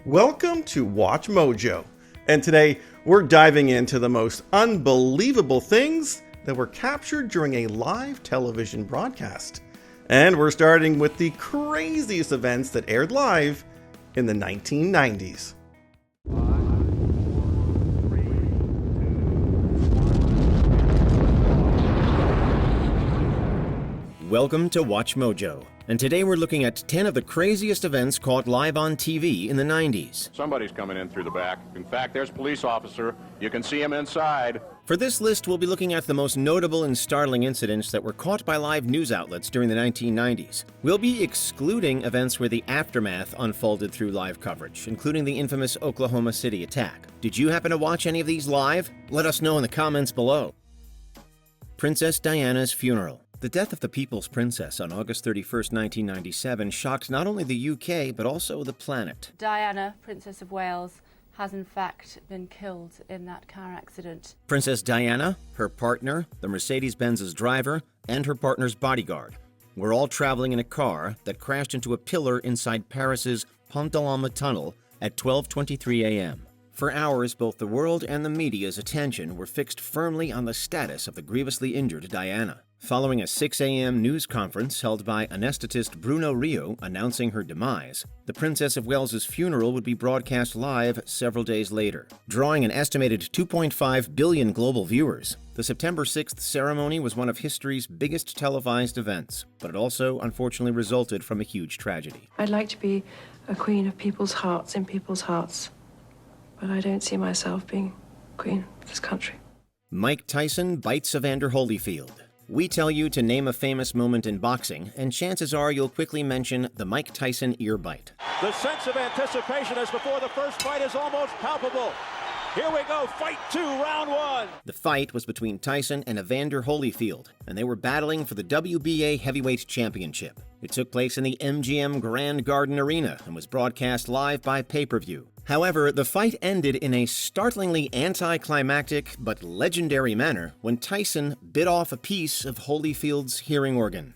Welcome to Watch Mojo, and today we're diving into the most unbelievable things that were captured during a live television broadcast. And we're starting with the craziest events that aired live in the 1990s. Welcome to Watch Mojo, and today we're looking at 10 of the craziest events caught live on TV in the 90s. Somebody's coming in through the back. In fact, there's a police officer. You can see him inside. For this list, we'll be looking at the most notable and startling incidents that were caught by live news outlets during the 1990s. We'll be excluding events where the aftermath unfolded through live coverage, including the infamous Oklahoma City attack. Did you happen to watch any of these live? Let us know in the comments below. Princess Diana's funeral. The death of the People's Princess on August 31, 1997 shocked not only the UK, but also the planet. Diana, Princess of Wales, has in fact been killed in that car accident. Princess Diana, her partner, the Mercedes-Benz's driver, and her partner's bodyguard were all traveling in a car that crashed into a pillar inside Paris's Pont de l'Alma tunnel at 12:23 a.m. For hours, both the world and the media's attention were fixed firmly on the status of the grievously injured Diana. Following a 6 a.m. news conference held by anesthetist Bruno Rio announcing her demise, the Princess of Wales's funeral would be broadcast live several days later. Drawing an estimated 2.5 billion global viewers, the September 6th ceremony was one of history's biggest televised events, but it also unfortunately resulted from a huge tragedy. I'd like to be a queen of people's hearts in people's hearts, but I don't see myself being queen of this country. Mike Tyson bites Evander Holyfield. We tell you to name a famous moment in boxing, and chances are you'll quickly mention the Mike Tyson ear bite. The sense of anticipation as before the first fight is almost palpable. Here we go, fight 2, round 1. The fight was between Tyson and Evander Holyfield, and they were battling for the WBA Heavyweight Championship. It took place in the MGM Grand Garden Arena and was broadcast live by pay-per-view. However, the fight ended in a startlingly anticlimactic but legendary manner when Tyson bit off a piece of Holyfield's hearing organ.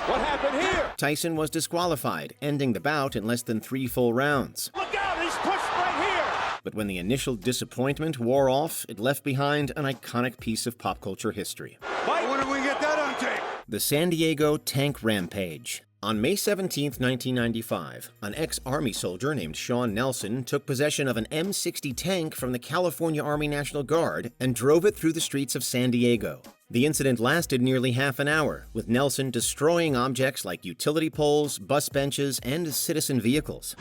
What happened here? Tyson was disqualified, ending the bout in less than 3 full rounds. Look out, he's pushed right here. But when the initial disappointment wore off, it left behind an iconic piece of pop culture history. When did we get that on tape? The San Diego Tank Rampage. On May 17, 1995, an ex-Army soldier named Sean Nelson took possession of an M60 tank from the California Army National Guard and drove it through the streets of San Diego. The incident lasted nearly half an hour, with Nelson destroying objects like utility poles, bus benches, and citizen vehicles.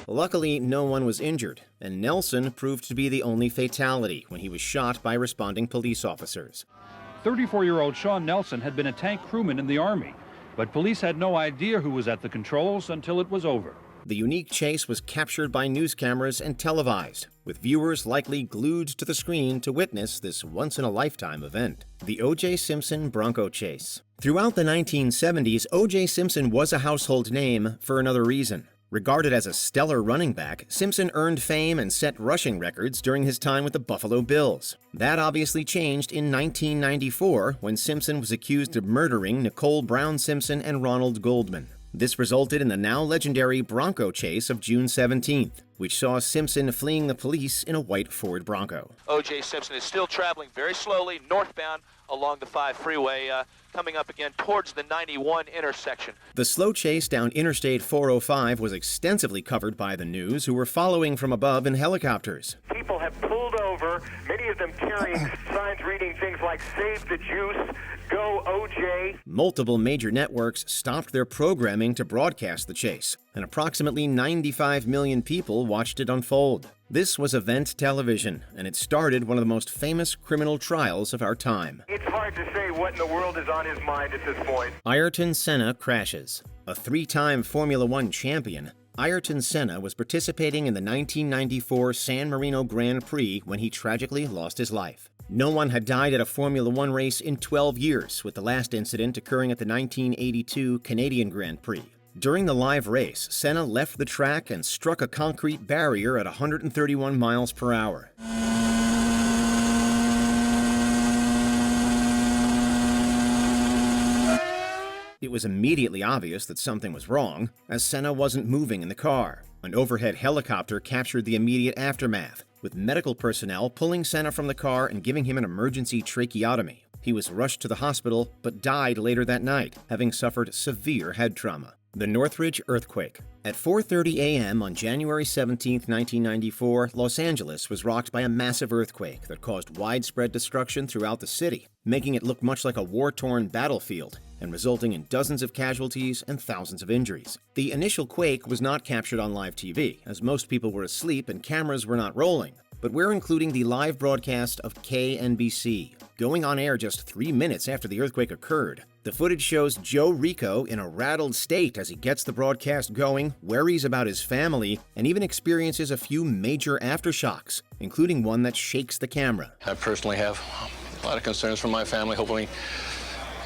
Luckily, no one was injured, and Nelson proved to be the only fatality when he was shot by responding police officers. 34-year-old Sean Nelson had been a tank crewman in the Army, but police had no idea who was at the controls until it was over. The unique chase was captured by news cameras and televised, with viewers likely glued to the screen to witness this once-in-a-lifetime event. The O.J. Simpson Bronco Chase. Throughout the 1970s, O.J. Simpson was a household name for another reason. Regarded as a stellar running back, Simpson earned fame and set rushing records during his time with the Buffalo Bills. That obviously changed in 1994 when Simpson was accused of murdering Nicole Brown Simpson and Ronald Goldman. This resulted in the now legendary Bronco Chase of June 17th, which saw Simpson fleeing the police in a white Ford Bronco. O.J. Simpson is still traveling very slowly northbound along the 5 freeway, coming up again towards the 91 intersection. The slow chase down Interstate 405 was extensively covered by the news, who were following from above in helicopters. People have pulled over, many of them carrying signs reading things like "Save the Juice," "Go OJ." Multiple major networks stopped their programming to broadcast the chase, and approximately 95 million people watched it unfold. This was event television, and it started one of the most famous criminal trials of our time. It's hard to say what in the world is on his mind at this point. Ayrton Senna crashes. A 3-time Formula One champion, Ayrton Senna was participating in the 1994 San Marino Grand Prix when he tragically lost his life. No one had died at a Formula One race in 12 years, with the last incident occurring at the 1982 Canadian Grand Prix. During the live race, Senna left the track and struck a concrete barrier at 131 miles per hour. It was immediately obvious that something was wrong, as Senna wasn't moving in the car. An overhead helicopter captured the immediate aftermath, with medical personnel pulling Senna from the car and giving him an emergency tracheotomy. He was rushed to the hospital, but died later that night, having suffered severe head trauma. The Northridge earthquake. At 4:30 a.m. on January 17, 1994, Los Angeles was rocked by a massive earthquake that caused widespread destruction throughout the city, making it look much like a war-torn battlefield and resulting in dozens of casualties and thousands of injuries. The initial quake was not captured on live TV, as most people were asleep and cameras were not rolling. But we're including the live broadcast of KNBC, going on air just 3 minutes after the earthquake occurred. The footage shows Joe Rico in a rattled state as he gets the broadcast going, worries about his family, and even experiences a few major aftershocks, including one that shakes the camera. I personally have a lot of concerns for my family. Hopefully,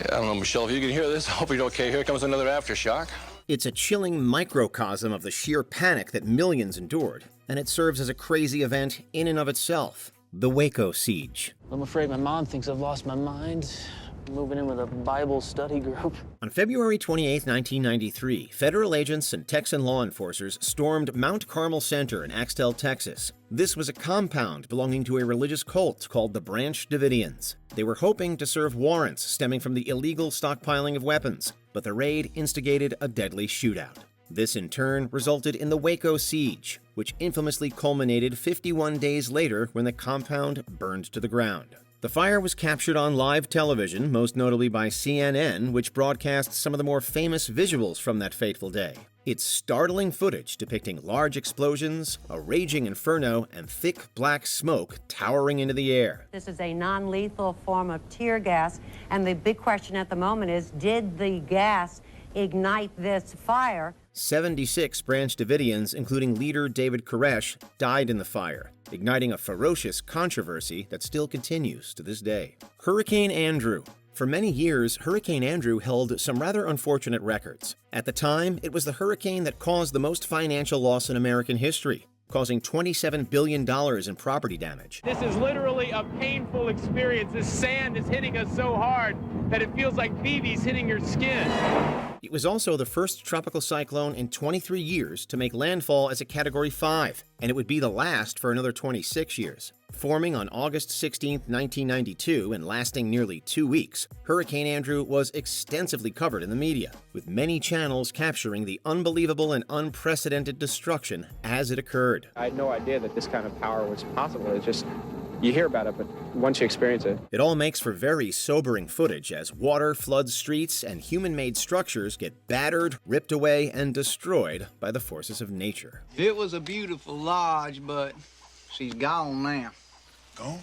I don't know, Michelle, if you can hear this, I hope you're okay. Here comes another aftershock. It's a chilling microcosm of the sheer panic that millions endured, and it serves as a crazy event in and of itself. The Waco siege. I'm afraid my mom thinks I've lost my mind. Moving in with a Bible study group. On February 28, 1993, federal agents and Texan law enforcers stormed Mount Carmel Center in Axtell, Texas. This was a compound belonging to a religious cult called the Branch Davidians. They were hoping to serve warrants stemming from the illegal stockpiling of weapons, but the raid instigated a deadly shootout. This in turn resulted in the Waco siege, which infamously culminated 51 days later when the compound burned to the ground. The fire was captured on live television, most notably by CNN, which broadcast some of the more famous visuals from that fateful day. It's startling footage depicting large explosions, a raging inferno, and thick black smoke towering into the air. This is a non-lethal form of tear gas, and the big question at the moment is, did the gas ignite this fire? 76 Branch Davidians, including leader David Koresh, died in the fire, igniting a ferocious controversy that still continues to this day. Hurricane Andrew. For many years, Hurricane Andrew held some rather unfortunate records. At the time, it was the hurricane that caused the most financial loss in American history, causing $27 billion in property damage. This is literally a painful experience. This sand is hitting us so hard that it feels like BB's hitting your skin. It was also the first tropical cyclone in 23 years to make landfall as a Category 5, and it would be the last for another 26 years. Forming on August 16, 1992, and lasting nearly 2 weeks, Hurricane Andrew was extensively covered in the media, with many channels capturing the unbelievable and unprecedented destruction as it occurred. I had no idea that this kind of power was possible. It's just, you hear about it, but once you experience it. It all makes for very sobering footage as water floods streets and human-made structures get battered, ripped away, and destroyed by the forces of nature. It was a beautiful lodge, but she's gone now. Gone?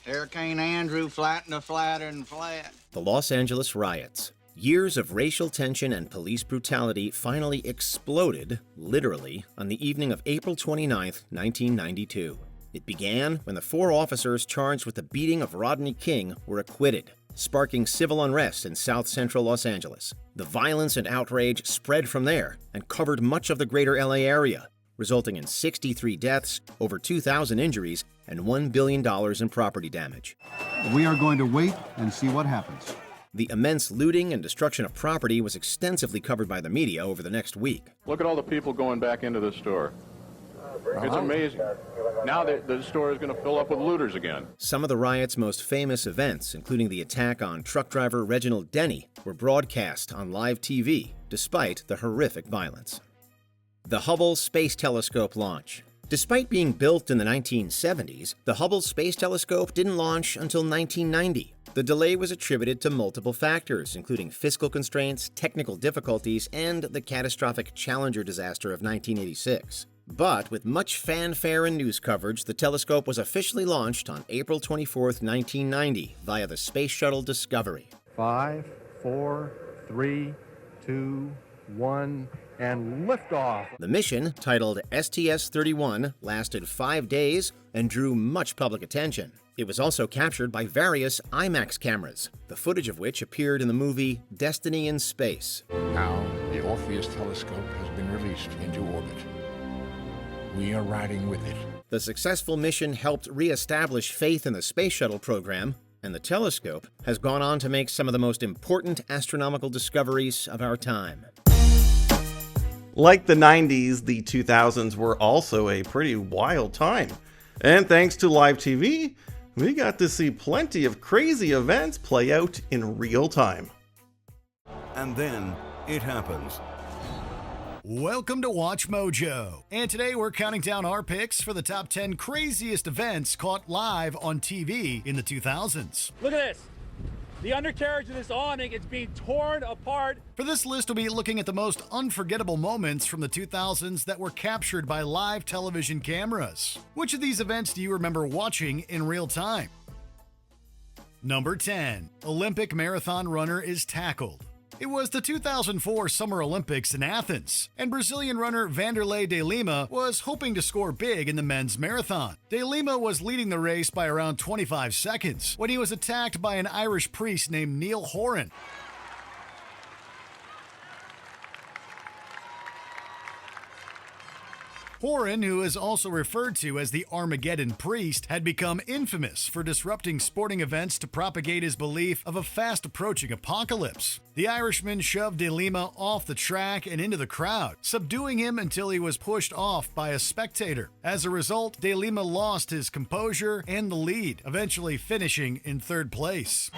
Hurricane Andrew flattened her flatter and flat. The Los Angeles riots. Years of racial tension and police brutality finally exploded, literally, on the evening of April 29, 1992. It began when the 4 officers charged with the beating of Rodney King were acquitted, sparking civil unrest in South Central Los Angeles. The violence and outrage spread from there and covered much of the greater LA area, resulting in 63 deaths, over 2,000 injuries, and $1 billion in property damage. We are going to wait and see what happens. The immense looting and destruction of property was extensively covered by the media over the next week. Look at all the people going back into the store. It's amazing. Now the store is going to fill up with looters again. Some of the riot's most famous events, including the attack on truck driver Reginald Denny, were broadcast on live TV, despite the horrific violence. The Hubble Space Telescope launch. Despite being built in the 1970s, the Hubble Space Telescope didn't launch until 1990. The delay was attributed to multiple factors, including fiscal constraints, technical difficulties, and the catastrophic Challenger disaster of 1986. But with much fanfare and news coverage, the telescope was officially launched on April 24, 1990, via the Space Shuttle Discovery. 5, 4, 3, 2, 1, and liftoff. The mission, titled STS-31, lasted 5 days and drew much public attention. It was also captured by various IMAX cameras, the footage of which appeared in the movie Destiny in Space. Now, the Orpheus telescope has been released into orbit. We are riding with it. The successful mission helped re-establish faith in the space shuttle program, And the telescope has gone on to make some of the most important astronomical discoveries of our time. Like the 90s, the 2000s were also a pretty wild time. And thanks to live TV, we got to see plenty of crazy events play out in real time. And then it happens. Welcome to Watch Mojo. And today we're counting down our picks for the top 10 craziest events caught live on TV in the 2000s. Look at this. The undercarriage of this awning is being torn apart. For this list, we'll be looking at the most unforgettable moments from the 2000s that were captured by live television cameras. Which of these events do you remember watching in real time? Number 10. Olympic marathon runner is tackled. It was the 2004 Summer Olympics in Athens, and Brazilian runner Vanderlei de Lima was hoping to score big in the men's marathon. De Lima was leading the race by around 25 seconds when he was attacked by an Irish priest named Neil Horan. Horan, who is also referred to as the Armageddon Priest, had become infamous for disrupting sporting events to propagate his belief of a fast-approaching apocalypse. The Irishman shoved De Lima off the track and into the crowd, subduing him until he was pushed off by a spectator. As a result, De Lima lost his composure and the lead, eventually finishing in third place.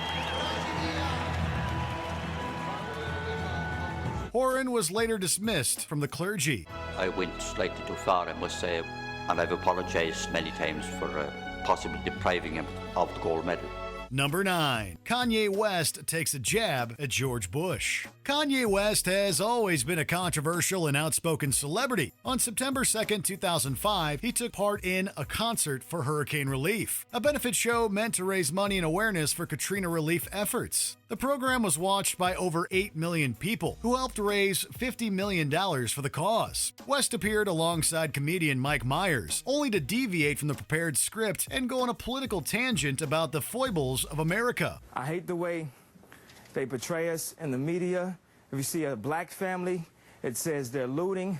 Horan was later dismissed from the clergy. I went slightly too far, I must say, and I've apologized many times for possibly depriving him of the gold medal. Number 9. Kanye West takes a jab at George Bush. Kanye West has always been a controversial and outspoken celebrity. On September 2, 2005, he took part in a concert for hurricane relief, a benefit show meant to raise money and awareness for Katrina relief efforts. The program was watched by over 8 million people, who helped raise $50 million for the cause. West appeared alongside comedian Mike Myers, only to deviate from the prepared script and go on a political tangent about the foibles of America. I hate the way they portray us in the media. If you see a black family, it says they're looting.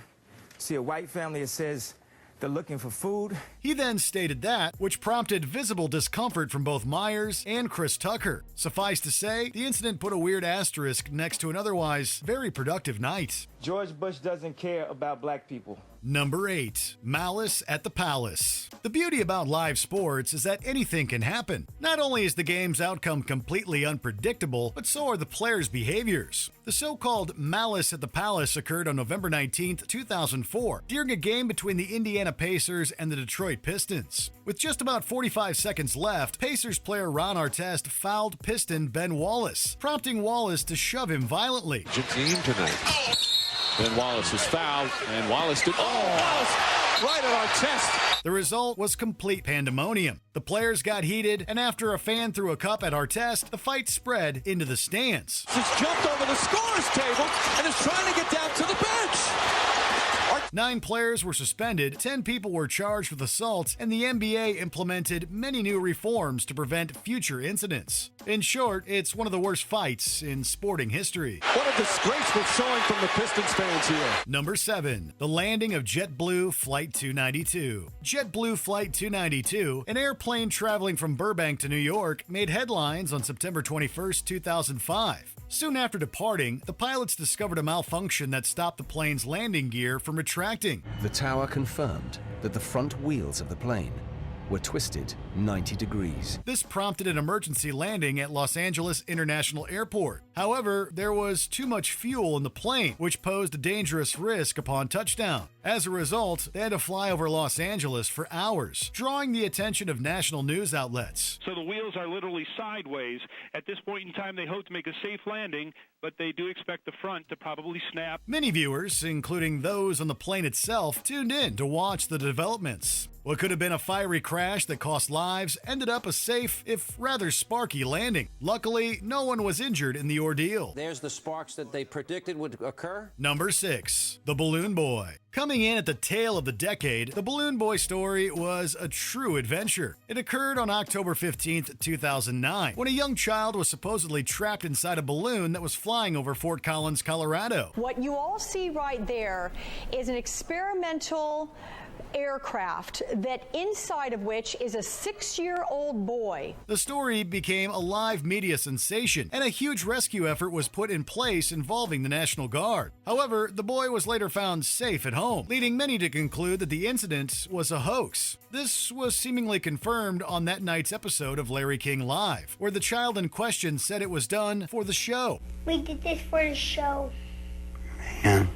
See a white family, it says they're looking for food. He then stated that, which prompted visible discomfort from both Myers and Chris Tucker. Suffice to say, the incident put a weird asterisk next to an otherwise very productive night. George Bush doesn't care about black people. Number 8. Malice at the Palace. The beauty about live sports is that anything can happen. Not only is the game's outcome completely unpredictable, but so are the players' behaviors. The so-called Malice at the Palace occurred on November 19, 2004, during a game between the Indiana Pacers and the Detroit Pistons. With just about 45 seconds left, Pacers player Ron Artest fouled Piston Ben Wallace, prompting Wallace to shove him violently. Team tonight. Ben Wallace was fouled, and Wallace did. Wallace right at our chest. The result was complete pandemonium. The players got heated, and after a fan threw a cup at Artest, the fight spread into the stands. Just jumped over the scorer's table and is trying to get down to the bench. 9 players were suspended, 10 people were charged with assault, and the NBA implemented many new reforms to prevent future incidents. In short, it's one of the worst fights in sporting history. What a disgraceful showing from the Pistons fans here. Number 7. The landing of JetBlue Flight 292. JetBlue Flight 292, an airplane traveling from Burbank to New York, made headlines on September 21, 2005. Soon after departing, the pilots discovered a malfunction that stopped the plane's landing gear from retracting. The tower confirmed that the front wheels of the plane were twisted 90 degrees. This prompted an emergency landing at Los Angeles International Airport. However, there was too much fuel in the plane, which posed a dangerous risk upon touchdown. As a result, they had to fly over Los Angeles for hours, drawing the attention of national news outlets. So the wheels are literally sideways. At this point in time, they hope to make a safe landing, but they do expect the front to probably snap. Many viewers, including those on the plane itself, tuned in to watch the developments. What could have been a fiery crash that cost lives ended up a safe, if rather sparky, landing. Luckily, no one was injured in the ordeal. There's the sparks that they predicted would occur. Number 6. The Balloon Boy. Coming in at the tail of the decade, the Balloon Boy story was a true adventure. It occurred on October 15, 2009, when a young child was supposedly trapped inside a balloon that was flying over Fort Collins, Colorado. What you all see right there is an experimental aircraft, that inside of which is a 6-year-old boy. The story became a live media sensation, and a huge rescue effort was put in place involving the National Guard. However, the boy was later found safe at home, leading many to conclude that the incident was a hoax. This was seemingly confirmed on that night's episode of Larry King Live, where the child in question said it was done for the show. We did this for the show. Man.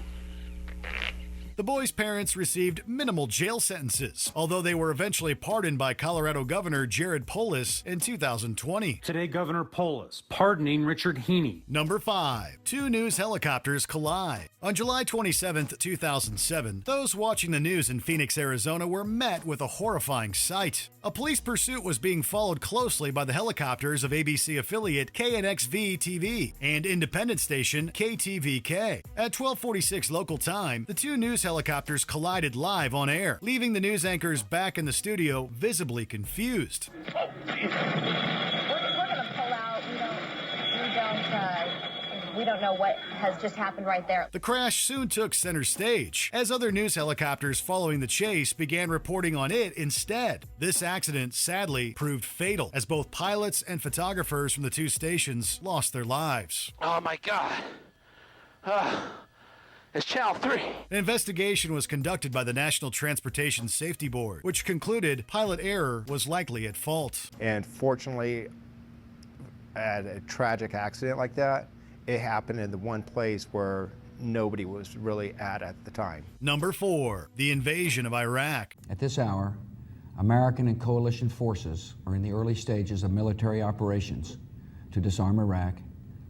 The boy's parents received minimal jail sentences, although they were eventually pardoned by Colorado Governor Jared Polis in 2020. Today, Governor Polis pardoning Richard Heaney. Number 5. 2 news helicopters collide. On July 27, 2007, those watching the news in Phoenix, Arizona were met with a horrifying sight. A police pursuit was being followed closely by the helicopters of ABC affiliate KNXV-TV and independent station KTVK. At 12:46 local time, the 2 news helicopters collided live on air, leaving the news anchors back in the studio visibly confused. We're gonna pull out. We don't know what has just happened right there. The crash soon took center stage, as other news helicopters following the chase began reporting on it instead. This accident sadly proved fatal, as both pilots and photographers from the 2 stations lost their lives. Oh my God. It's Channel 3. An investigation was conducted by the National Transportation Safety Board, which concluded pilot error was likely at fault. And fortunately, at a tragic accident like that, it happened in the one place where nobody was really at the time. Number 4, the invasion of Iraq. At this hour, American and coalition forces are in the early stages of military operations to disarm Iraq,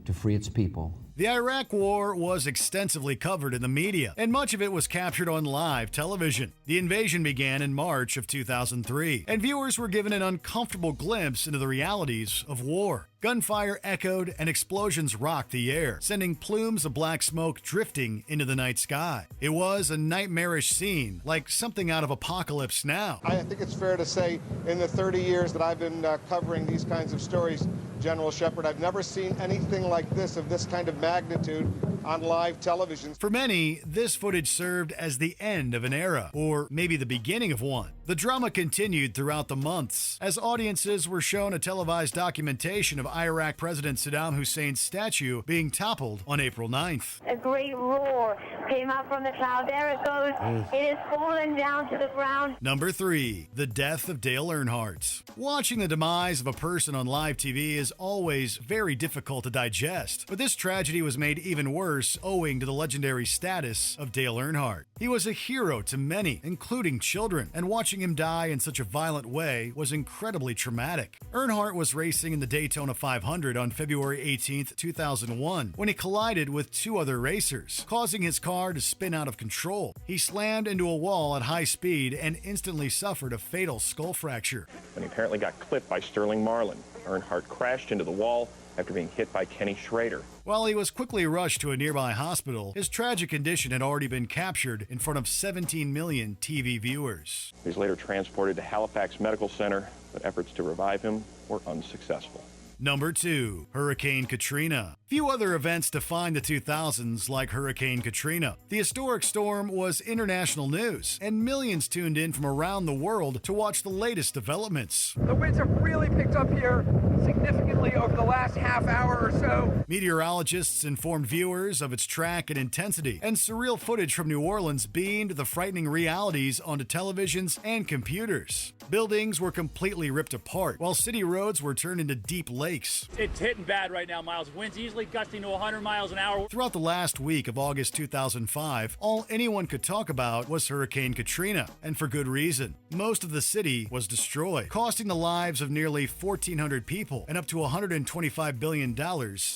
to free its people. The Iraq War was extensively covered in the media, and much of it was captured on live television. The invasion began in March of 2003, and viewers were given an uncomfortable glimpse into the realities of war. Gunfire echoed and explosions rocked the air, sending plumes of black smoke drifting into the night sky. It was a nightmarish scene, like something out of Apocalypse Now. I think it's fair to say in the 30 years that I've been covering these kinds of stories, General Shepard, I've never seen anything like this, of this kind of magnitude, on live television. For many, this footage served as the end of an era, or maybe the beginning of one. The drama continued throughout the months, as audiences were shown a televised documentation of Iraq President Saddam Hussein's statue being toppled on April 9th. A great roar came out from the cloud. There it goes. It is falling down to the ground. Number 3, the death of Dale Earnhardt. Watching the demise of a person on live TV is always very difficult to digest, but this tragedy was made even worse owing to the legendary status of Dale Earnhardt. He was a hero to many, including children, and watching him die in such a violent way was incredibly traumatic. Earnhardt was racing in the Daytona 500 on February 18, 2001, when he collided with 2 other racers, causing his car to spin out of control. He slammed into a wall at high speed and instantly suffered a fatal skull fracture. When he apparently got clipped by Sterling Marlin, Earnhardt crashed into the wall after being hit by Kenny Schrader. While he was quickly rushed to a nearby hospital, his tragic condition had already been captured in front of 17 million TV viewers. He was later transported to Halifax Medical Center, but efforts to revive him were unsuccessful. Number 2, Hurricane Katrina. Few other events defined the 2000s like Hurricane Katrina. The historic storm was international news, and millions tuned in from around the world to watch the latest developments. The winds have really picked up here significantly over the last half hour or so. Meteorologists informed viewers of its track and intensity, and surreal footage from New Orleans beamed the frightening realities onto televisions and computers. Buildings were completely ripped apart, while city roads were turned into deep lakes. It's hitting bad right now, Miles. Winds easily gusting to 100 miles an hour. Throughout the last week of August 2005, all anyone could talk about was Hurricane Katrina, and for good reason. Most of the city was destroyed, costing the lives of nearly 1,400 people and up to $125 billion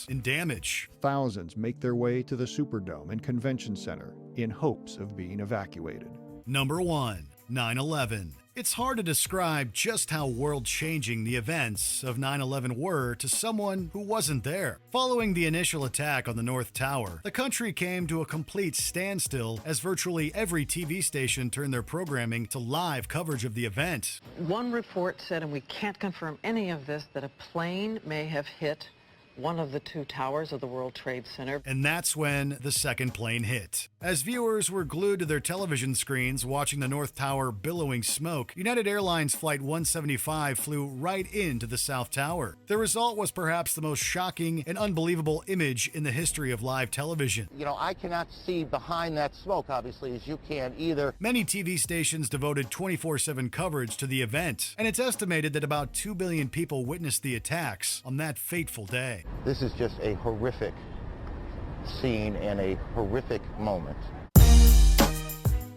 in damage. Thousands make their way to the Superdome and Convention Center in hopes of being evacuated. Number 1, 9/11. It's hard to describe just how world-changing the events of 9/11 were to someone who wasn't there. Following the initial attack on the North Tower, the country came to a complete standstill as virtually every TV station turned their programming to live coverage of the event. One report said, and we can't confirm any of this, that a plane may have hit one of the two towers of the World Trade Center. And that's when the second plane hit. As viewers were glued to their television screens watching the North Tower billowing smoke, United Airlines Flight 175 flew right into the South Tower. The result was perhaps the most shocking and unbelievable image in the history of live television. You know, I cannot see behind that smoke, obviously, as you can either. Many TV stations devoted 24/7 coverage to the event, and it's estimated that about 2 billion people witnessed the attacks on that fateful day. This is just a horrific scene and a horrific moment.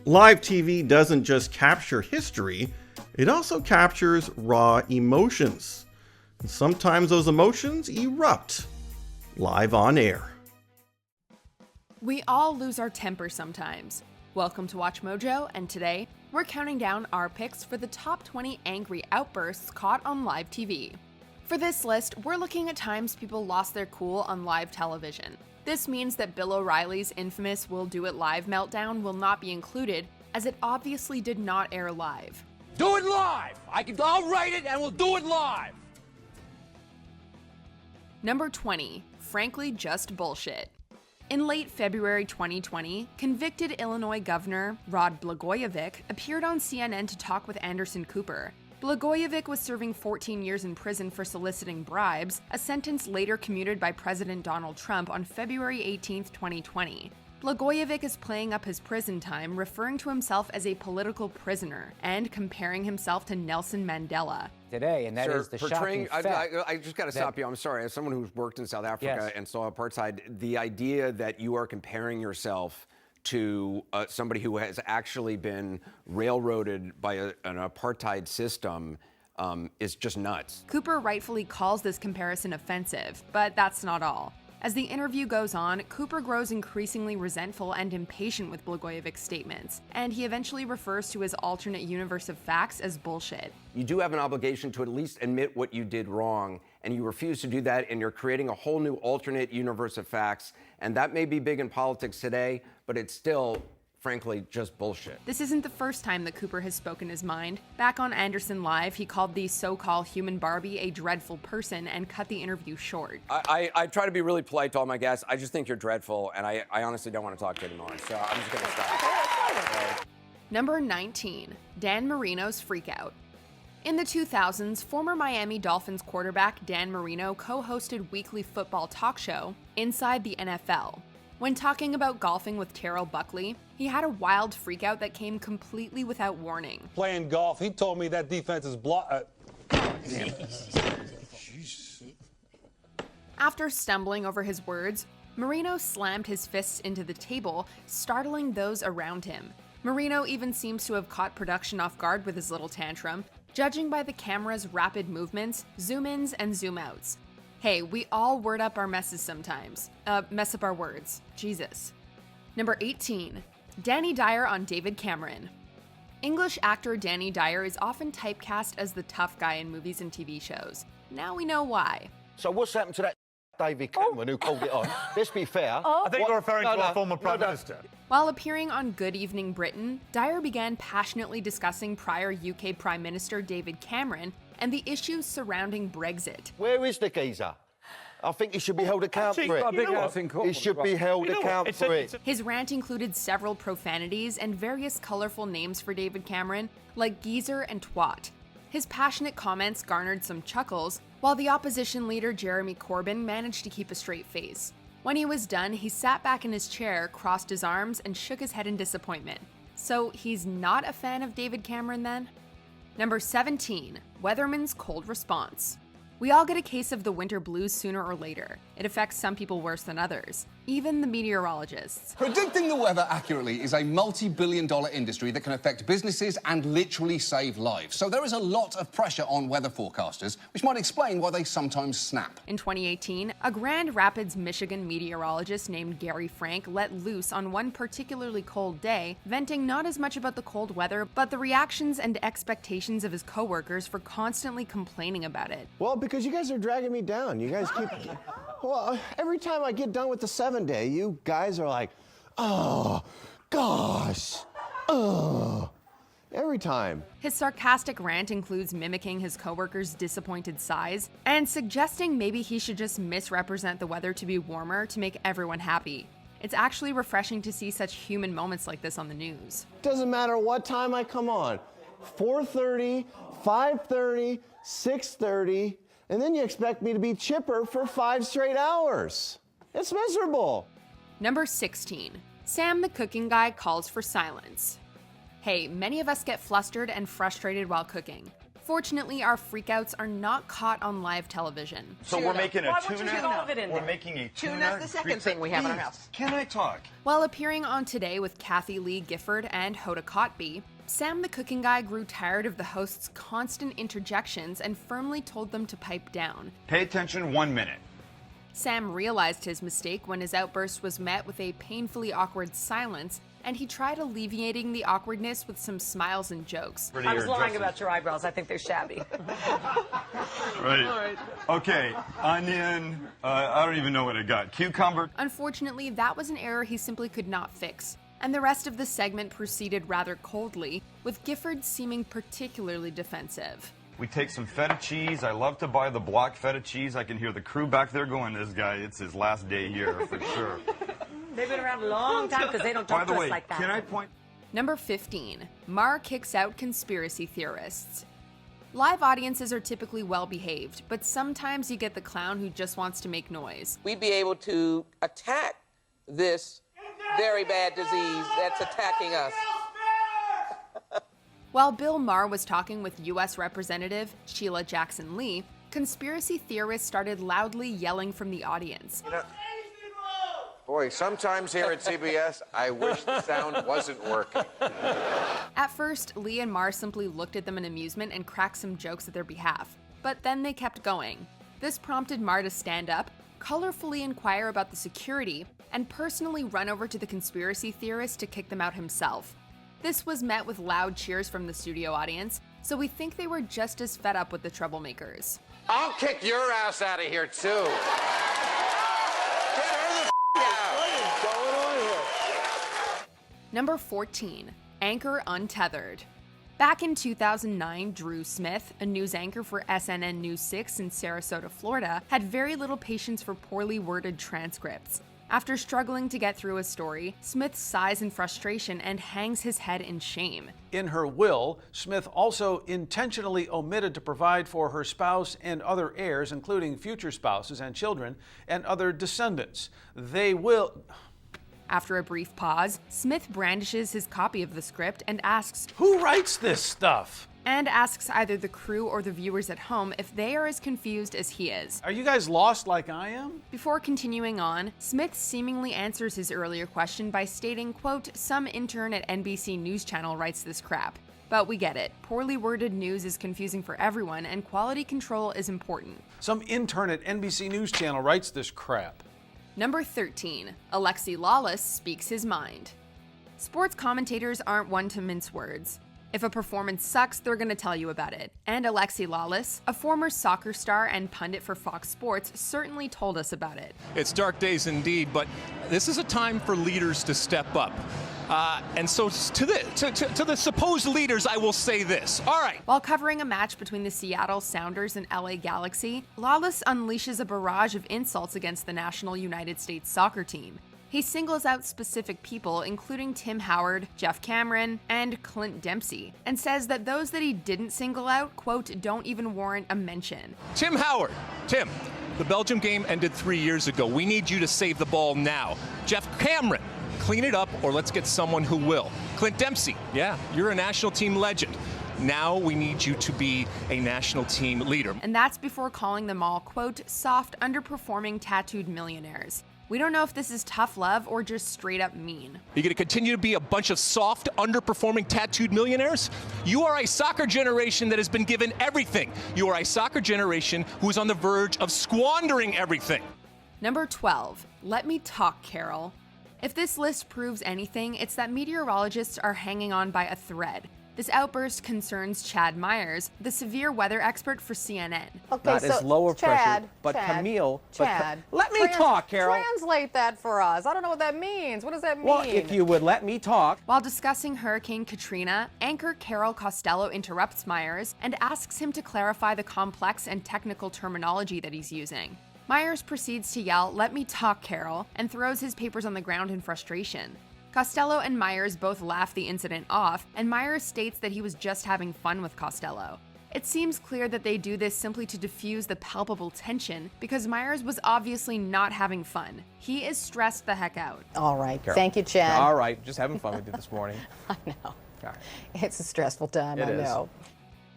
Live TV doesn't just capture history, it also captures raw emotions. And sometimes those emotions erupt live on air. We all lose our temper sometimes. Welcome to Watch Mojo, and today we're counting down our picks for the top 20 angry outbursts caught on live TV. For this list, we're looking at times people lost their cool on live television. This means that Bill O'Reilly's infamous We'll Do It Live meltdown will not be included, as it obviously did not air live. Do it live! I'll write it and we'll do it live! Number 20, frankly just bullshit. In late February 2020, convicted Illinois Governor Rod Blagojevich appeared on CNN to talk with Anderson Cooper. Blagojevich was serving 14 years in prison for soliciting bribes, a sentence later commuted by President Donald Trump on February 18, 2020. Blagojevich is playing up his prison time, referring to himself as a political prisoner and comparing himself to Nelson Mandela. Today, and that Sir, is the shocking fact. I just got to stop you. I'm sorry. As someone who's worked in South Africa Yes. and saw apartheid, the idea that you are comparing yourself to somebody who has actually been railroaded by an apartheid system is just nuts. Cooper rightfully calls this comparison offensive, but that's not all. As the interview goes on, Cooper grows increasingly resentful and impatient with Blagojevich's statements, and he eventually refers to his alternate universe of facts as bullshit. You do have an obligation to at least admit what you did wrong, and you refuse to do that, and you're creating a whole new alternate universe of facts, and that may be big in politics today, but it's still, frankly, just bullshit. This isn't the first time that Cooper has spoken his mind. Back on Anderson Live, he called the so-called human Barbie a dreadful person and cut the interview short. I try to be really polite to all my guests. I just think you're dreadful, and I honestly don't want to talk to you anymore, so I'm just gonna stop. Number 19, Dan Marino's freakout. In the 2000s, former Miami Dolphins quarterback Dan Marino co-hosted weekly football talk show Inside the NFL. When talking about golfing with Terrell Buckley, he had a wild freakout that came completely without warning. Playing golf, he told me that defense is After stumbling over his words, Marino slammed his fists into the table, startling those around him. Marino even seems to have caught production off guard with his little tantrum, judging by the camera's rapid movements, zoom-ins and zoom-outs. Hey, we all word up our messes sometimes. Mess up our words. Jesus. Number 18. Danny Dyer on David Cameron. English actor Danny Dyer is often typecast as the tough guy in movies and TV shows. Now we know why. So what's happened to that David Cameron who called it on? Let's be fair. I think you're referring to our former Prime Minister. While appearing on Good Evening Britain, Dyer began passionately discussing prior UK Prime Minister David Cameron and the issues surrounding Brexit. Where is the geezer? I think he should be held accountable for it. He should be held accountable for it. His rant included several profanities and various colorful names for David Cameron, like geezer and twat. His passionate comments garnered some chuckles, while the opposition leader Jeremy Corbyn managed to keep a straight face. When he was done, he sat back in his chair, crossed his arms, and shook his head in disappointment. So he's not a fan of David Cameron then? Number 17, Weatherman's cold response. We all get a case of the winter blues sooner or later. It affects some people worse than others, even the meteorologists. Predicting the weather accurately is a multi-billion-dollar industry that can affect businesses and literally save lives. So there is a lot of pressure on weather forecasters, which might explain why they sometimes snap. In 2018, a Grand Rapids, Michigan meteorologist named Gary Frank let loose on one particularly cold day, venting not as much about the cold weather, but the reactions and expectations of his coworkers for constantly complaining about it. Well, because you guys are dragging me down. You guys keep... Well, every time I get done with the 7-day, you guys are like, oh, gosh, oh. Every time. His sarcastic rant includes mimicking his coworkers' disappointed sighs and suggesting maybe he should just misrepresent the weather to be warmer to make everyone happy. It's actually refreshing to see such human moments like this on the news. Doesn't matter what time I come on. 4:30, 5:30, 6:30, and then you expect me to be chipper for 5 straight hours. It's miserable. Number 16. Sam the cooking guy calls for silence. Hey, many of us get flustered and frustrated while cooking. Fortunately, our freakouts are not caught on live television. So we're making a Why won't you tuna? get all of it in We're there? making a tuna. Tuna's the second thing we have in our Please, house. Can I talk? While appearing on Today with Kathy Lee Gifford and Hoda Kotb, Sam the cooking guy grew tired of the host's constant interjections and firmly told them to pipe down. Pay attention 1 minute. Sam realized his mistake when his outburst was met with a painfully awkward silence, and he tried alleviating the awkwardness with some smiles and jokes. I was lying about your eyebrows. I think they're shabby. Right. All right. Okay, onion, I don't even know what it got. Cucumber. Unfortunately, that was an error he simply could not fix, and the rest of the segment proceeded rather coldly, with Gifford seeming particularly defensive. We take some feta cheese. I love to buy the block feta cheese. I can hear the crew back there going, this guy, it's his last day here for sure. They've been around a long time because they don't talk By the to way, us like that. can I point? Number 15. Marr kicks out conspiracy theorists. Live audiences are typically well-behaved, but sometimes you get the clown who just wants to make noise. We'd be able to attack this very bad disease that's attacking us. While Bill Maher was talking with U.S. Representative Sheila Jackson Lee, conspiracy theorists started loudly yelling from the audience. Boy, sometimes here at CBS, I wish the sound wasn't working. At first, Lee and Maher simply looked at them in amusement and cracked some jokes at their behalf, but then they kept going. This prompted Maher to stand up, colorfully inquire about the security, and personally run over to the conspiracy theorists to kick them out himself. This was met with loud cheers from the studio audience, so we think they were just as fed up with the troublemakers. I'll kick your ass out of here, too. Get her the out. What is going on here? Number 14. Anchor Untethered. Back in 2009, Drew Smith, a news anchor for SNN News 6 in Sarasota, Florida, had very little patience for poorly worded transcripts. After struggling to get through a story, Smith sighs in frustration and hangs his head in shame. In her will, Smith also intentionally omitted to provide for her spouse and other heirs, including future spouses and children, and other descendants. They will... After a brief pause, Smith brandishes his copy of the script and asks, "Who writes this stuff?" And asks either the crew or the viewers at home if they are as confused as he is. Are you guys lost like I am? Before continuing on, Smith seemingly answers his earlier question by stating, quote, "Some intern at NBC News Channel writes this crap." But we get it. Poorly worded news is confusing for everyone, and quality control is important. Some intern at NBC News Channel writes this crap. Number 13. Alexi Lawless speaks his mind. Sports commentators aren't one to mince words. If a performance sucks, they're going to tell you about it. And Alexi Lawless, a former soccer star and pundit for Fox Sports, certainly told us about it. It's dark days indeed, but this is a time for leaders to step up. And so to the supposed leaders, I will say this. All right. While covering a match between the Seattle Sounders and LA Galaxy, Lawless unleashes a barrage of insults against the national United States soccer team. He singles out specific people, including Tim Howard, Jeff Cameron, and Clint Dempsey, and says that those that he didn't single out, quote, don't even warrant a mention. Tim Howard. Tim, the Belgium game ended 3 years ago. We need you to save the ball now. Jeff Cameron, clean it up or let's get someone who will. Clint Dempsey, yeah, you're a national team legend. Now we need you to be a national team leader. And that's before calling them all, quote, soft, underperforming tattooed millionaires. We don't know if this is tough love or just straight up mean. You're going to continue to be a bunch of soft, underperforming, tattooed millionaires? You are a soccer generation that has been given everything. You are a soccer generation who is on the verge of squandering everything. Number 12. Let me talk, Carol. If this list proves anything, it's that meteorologists are hanging on by a thread. This outburst concerns Chad Myers, the severe weather expert for CNN. Okay, Not so as low of Chad, pressure, but Chad, Camille. Chad, Let me talk, Carol. Translate that for us. I don't know what that means. What does that mean? Well, if you would let me talk. While discussing Hurricane Katrina, anchor Carol Costello interrupts Myers and asks him to clarify the complex and technical terminology that he's using. Myers proceeds to yell, "Let me talk, Carol," and throws his papers on the ground in frustration. Costello and Myers both laugh the incident off, and Myers states that he was just having fun with Costello. It seems clear that they do this simply to diffuse the palpable tension, because Myers was obviously not having fun. He is stressed the heck out. All right. Carol. Thank you, Chad. All right, just having fun with you this morning. I know. All right. It's a stressful time, I know.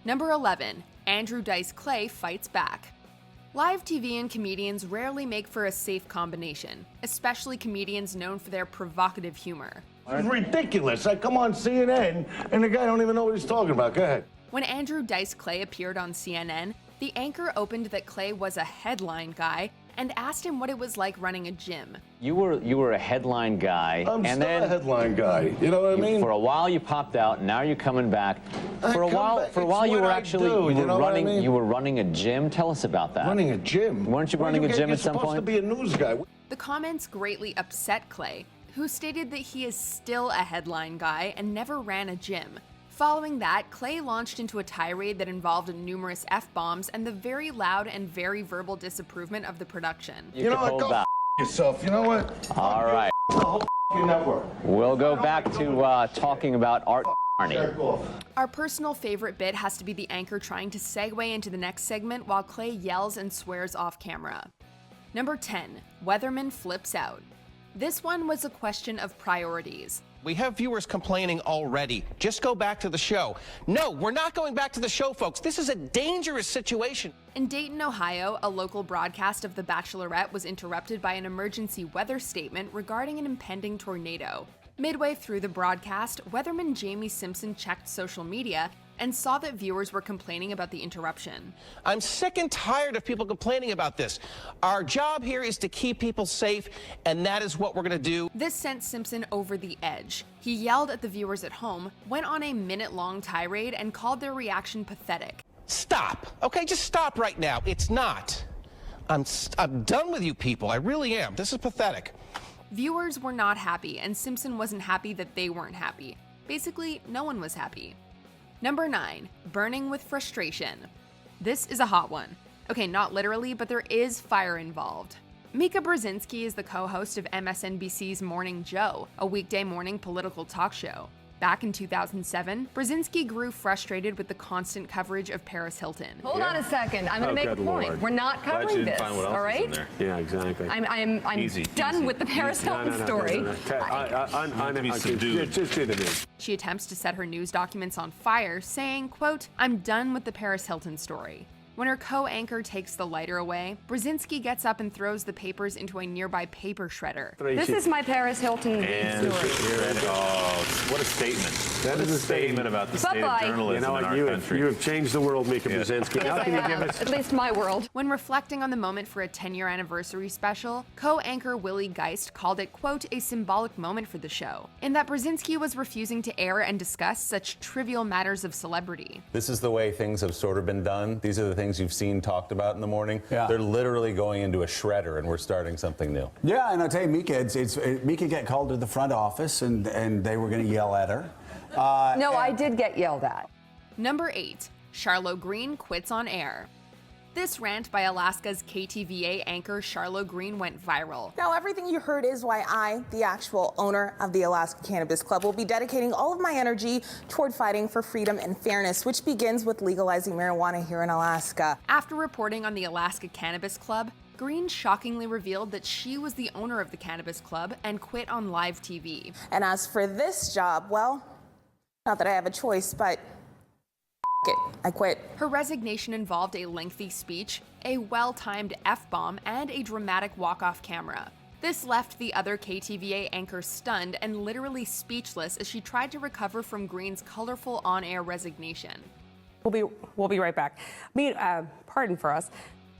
Number 11, Andrew Dice Clay fights back. Live TV and comedians rarely make for a safe combination, especially comedians known for their provocative humor. It's ridiculous. I come on CNN, and the guy don't even know what he's talking about. Go ahead. When Andrew Dice Clay appeared on CNN, the anchor opened that Clay was a headline guy and asked him what it was like running a gym. You were a headline guy. I'm and still then a headline guy. You know what I mean? For a while you popped out. Now you're coming back. For a while you were actually running. You were running a gym. Tell us about that. Running a gym? Weren't you running a gym at some point? You're supposed to be a news guy. The comments greatly upset Clay, who stated that he is still a headline guy and never ran a gym. Following that, Clay launched into a tirade that involved numerous F-bombs and the very loud and very verbal disapproval of the production. You know what? Go yourself. You know what? All right. The whole network. We'll go back to talking about Art Carney. Our personal favorite bit has to be the anchor trying to segue into the next segment while Clay yells and swears off camera. Number 10, Weatherman flips out. This one was a question of priorities. We have viewers complaining already. Just go back to the show. No, we're not going back to the show, folks. This is a dangerous situation. In Dayton, Ohio, a local broadcast of The Bachelorette was interrupted by an emergency weather statement regarding an impending tornado. Midway through the broadcast, weatherman Jamie Simpson checked social media and saw that viewers were complaining about the interruption. I'm sick and tired of people complaining about this. Our job here is to keep people safe, and that is what we're going to do. This sent Simpson over the edge. He yelled at the viewers at home, went on a minute-long tirade, and called their reaction pathetic. Stop. Okay, just stop right now. It's not. I'm done with you people. I really am. This is pathetic. Viewers were not happy, and Simpson wasn't happy that they weren't happy. Basically, no one was happy. Number 9, burning with frustration. This is a hot one. Okay, not literally, but there is fire involved. Mika Brzezinski is the co-host of MSNBC's Morning Joe, a weekday morning political talk show. Back in 2007, Brzezinski grew frustrated with the constant coverage of Paris Hilton. Hold on a second. I'm going to make a point. We're not covering this, all right? Yeah, exactly. I'm done with the Paris Hilton story. She attempts to set her news documents on fire, saying, quote, "I'm done with the Paris Hilton story." When her co-anchor takes the lighter away, Brzezinski gets up and throws the papers into a nearby paper shredder. This is my Paris Hilton story. What a statement. That is a statement about the state of journalism in our country. You have changed the world, Mika Brzezinski. How can you give us... At least my world. When reflecting on the moment for a 10-year anniversary special, co-anchor Willie Geist called it, quote, a symbolic moment for the show, in that Brzezinski was refusing to air and discuss such trivial matters of celebrity. This is the way things have sort of been done. These are the things you've seen talked about in the morning. Yeah. They're literally going into a shredder, and we're starting something new. Yeah, and I'll tell you, Mika got called to the front office, and they were going to yell at her. No, I did get yelled at. Number 8, Charlotte Green quits on air. This rant by Alaska's KTVA anchor Charlotte Green went viral. Now, everything you heard is why I, the actual owner of the Alaska Cannabis Club, will be dedicating all of my energy toward fighting for freedom and fairness, which begins with legalizing marijuana here in Alaska. After reporting on the Alaska Cannabis Club, Green shockingly revealed that she was the owner of the Cannabis Club and quit on live TV. And as for this job, well, not that I have a choice, but I quit. Her resignation involved a lengthy speech, a well-timed F-bomb, and a dramatic walk-off camera. This left the other KTVA anchor stunned and literally speechless as she tried to recover from Green's colorful on-air resignation. We'll be right back. Pardon for us.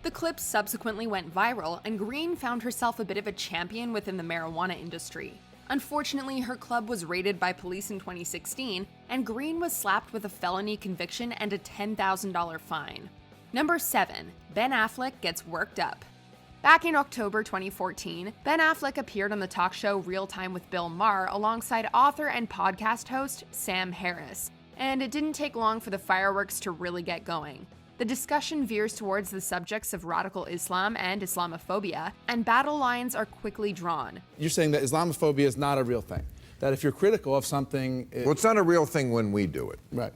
The clip subsequently went viral, and Green found herself a bit of a champion within the marijuana industry. Unfortunately, her club was raided by police in 2016, and Green was slapped with a felony conviction and a $10,000 fine. Number 7. Ben Affleck gets worked up. Back in October 2014, Ben Affleck appeared on the talk show Real Time with Bill Maher alongside author and podcast host Sam Harris, and it didn't take long for the fireworks to really get going. The discussion veers towards the subjects of radical Islam and Islamophobia, and battle lines are quickly drawn. You're saying that Islamophobia is not a real thing, that if you're critical of something... Well, it's not a real thing when we do it. Right.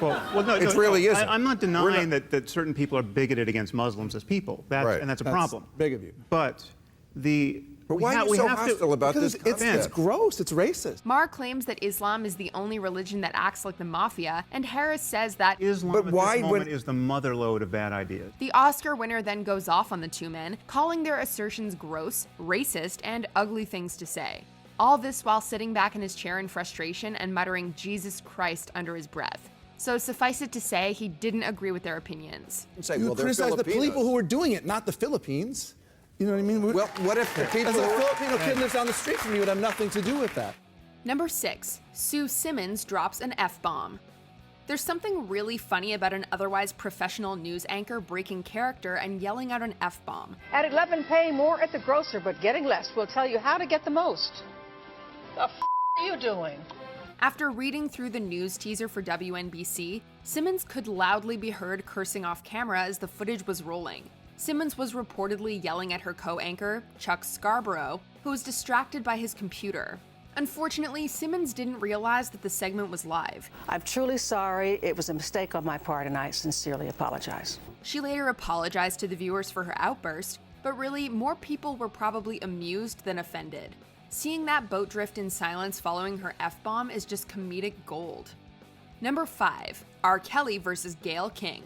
Well, no, it really isn't. I'm not denying that certain people are bigoted against Muslims as people. Right. And that's a problem. Big of you. But why are you so hostile about this concept? It's gross. It's racist. Maher claims that Islam is the only religion that acts like the mafia, and Harris says that Islam at this moment is the motherlode of bad ideas. The Oscar winner then goes off on the two men, calling their assertions gross, racist, and ugly things to say. All this while sitting back in his chair in frustration and muttering "Jesus Christ" under his breath. So suffice it to say, he didn't agree with their opinions. You criticize the people who are doing it, not the Philippines. You know what I mean? Well, what if the people As a Filipino kid lives down the street from you, would have nothing to do with that. Number 6. Sue Simmons drops an F-bomb. There's something really funny about an otherwise professional news anchor breaking character and yelling out an F-bomb. At 11, paying more at the grocer, but getting less. We'll tell you how to get the most. The f*** are you doing? After reading through the news teaser for WNBC, Simmons could loudly be heard cursing off camera as the footage was rolling. Simmons was reportedly yelling at her co-anchor, Chuck Scarborough, who was distracted by his computer. Unfortunately, Simmons didn't realize that the segment was live. I'm truly sorry. It was a mistake on my part, and I sincerely apologize. She later apologized to the viewers for her outburst, but really, more people were probably amused than offended. Seeing that boat drift in silence following her F-bomb is just comedic gold. Number 5. R. Kelly versus Gayle King.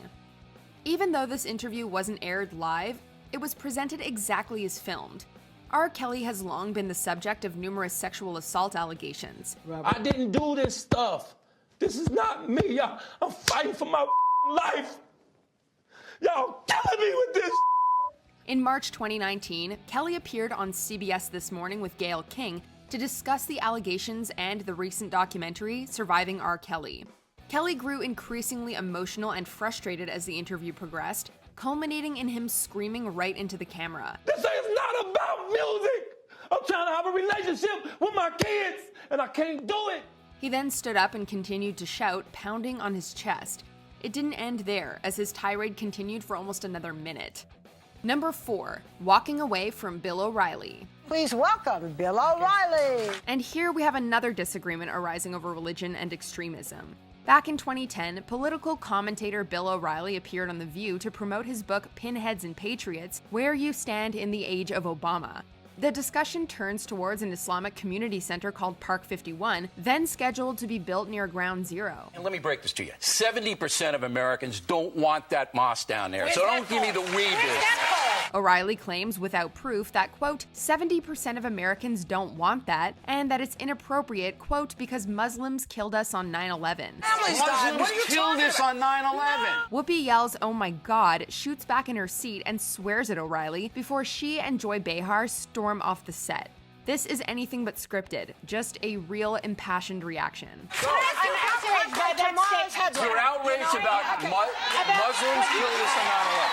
Even though this interview wasn't aired live, it was presented exactly as filmed. R. Kelly has long been the subject of numerous sexual assault allegations. I didn't do this stuff. This is not me. I'm fighting for my life. Y'all killing me with this. In March 2019, Kelly appeared on CBS This Morning with Gayle King to discuss the allegations and the recent documentary, Surviving R. Kelly. Kelly grew increasingly emotional and frustrated as the interview progressed, culminating in him screaming right into the camera. This is not about music. I'm trying to have a relationship with my kids, and I can't do it. He then stood up and continued to shout, pounding on his chest. It didn't end there, as his tirade continued for almost another minute. Number 4. Walking away from Bill O'Reilly. Please welcome Bill O'Reilly. And here we have another disagreement arising over religion and extremism. Back in 2010, political commentator Bill O'Reilly appeared on The View to promote his book Pinheads and Patriots, Where You Stand in the Age of Obama. The discussion turns towards an Islamic community center called Park 51, then scheduled to be built near Ground Zero. And let me break this to you. 70% of Americans don't want that mosque down there. So don't give me the we business. O'Reilly claims without proof that, quote, 70% of Americans don't want that, and that it's inappropriate, quote, because Muslims killed us on 9/11. Muslims killed us on 9/11. Whoopi yells, "Oh my God," shoots back in her seat and swears at O'Reilly before she and Joy Behar storm off the set. This is anything but scripted, just a real impassioned reaction. You're outraged about Muslims killed us on 9/11.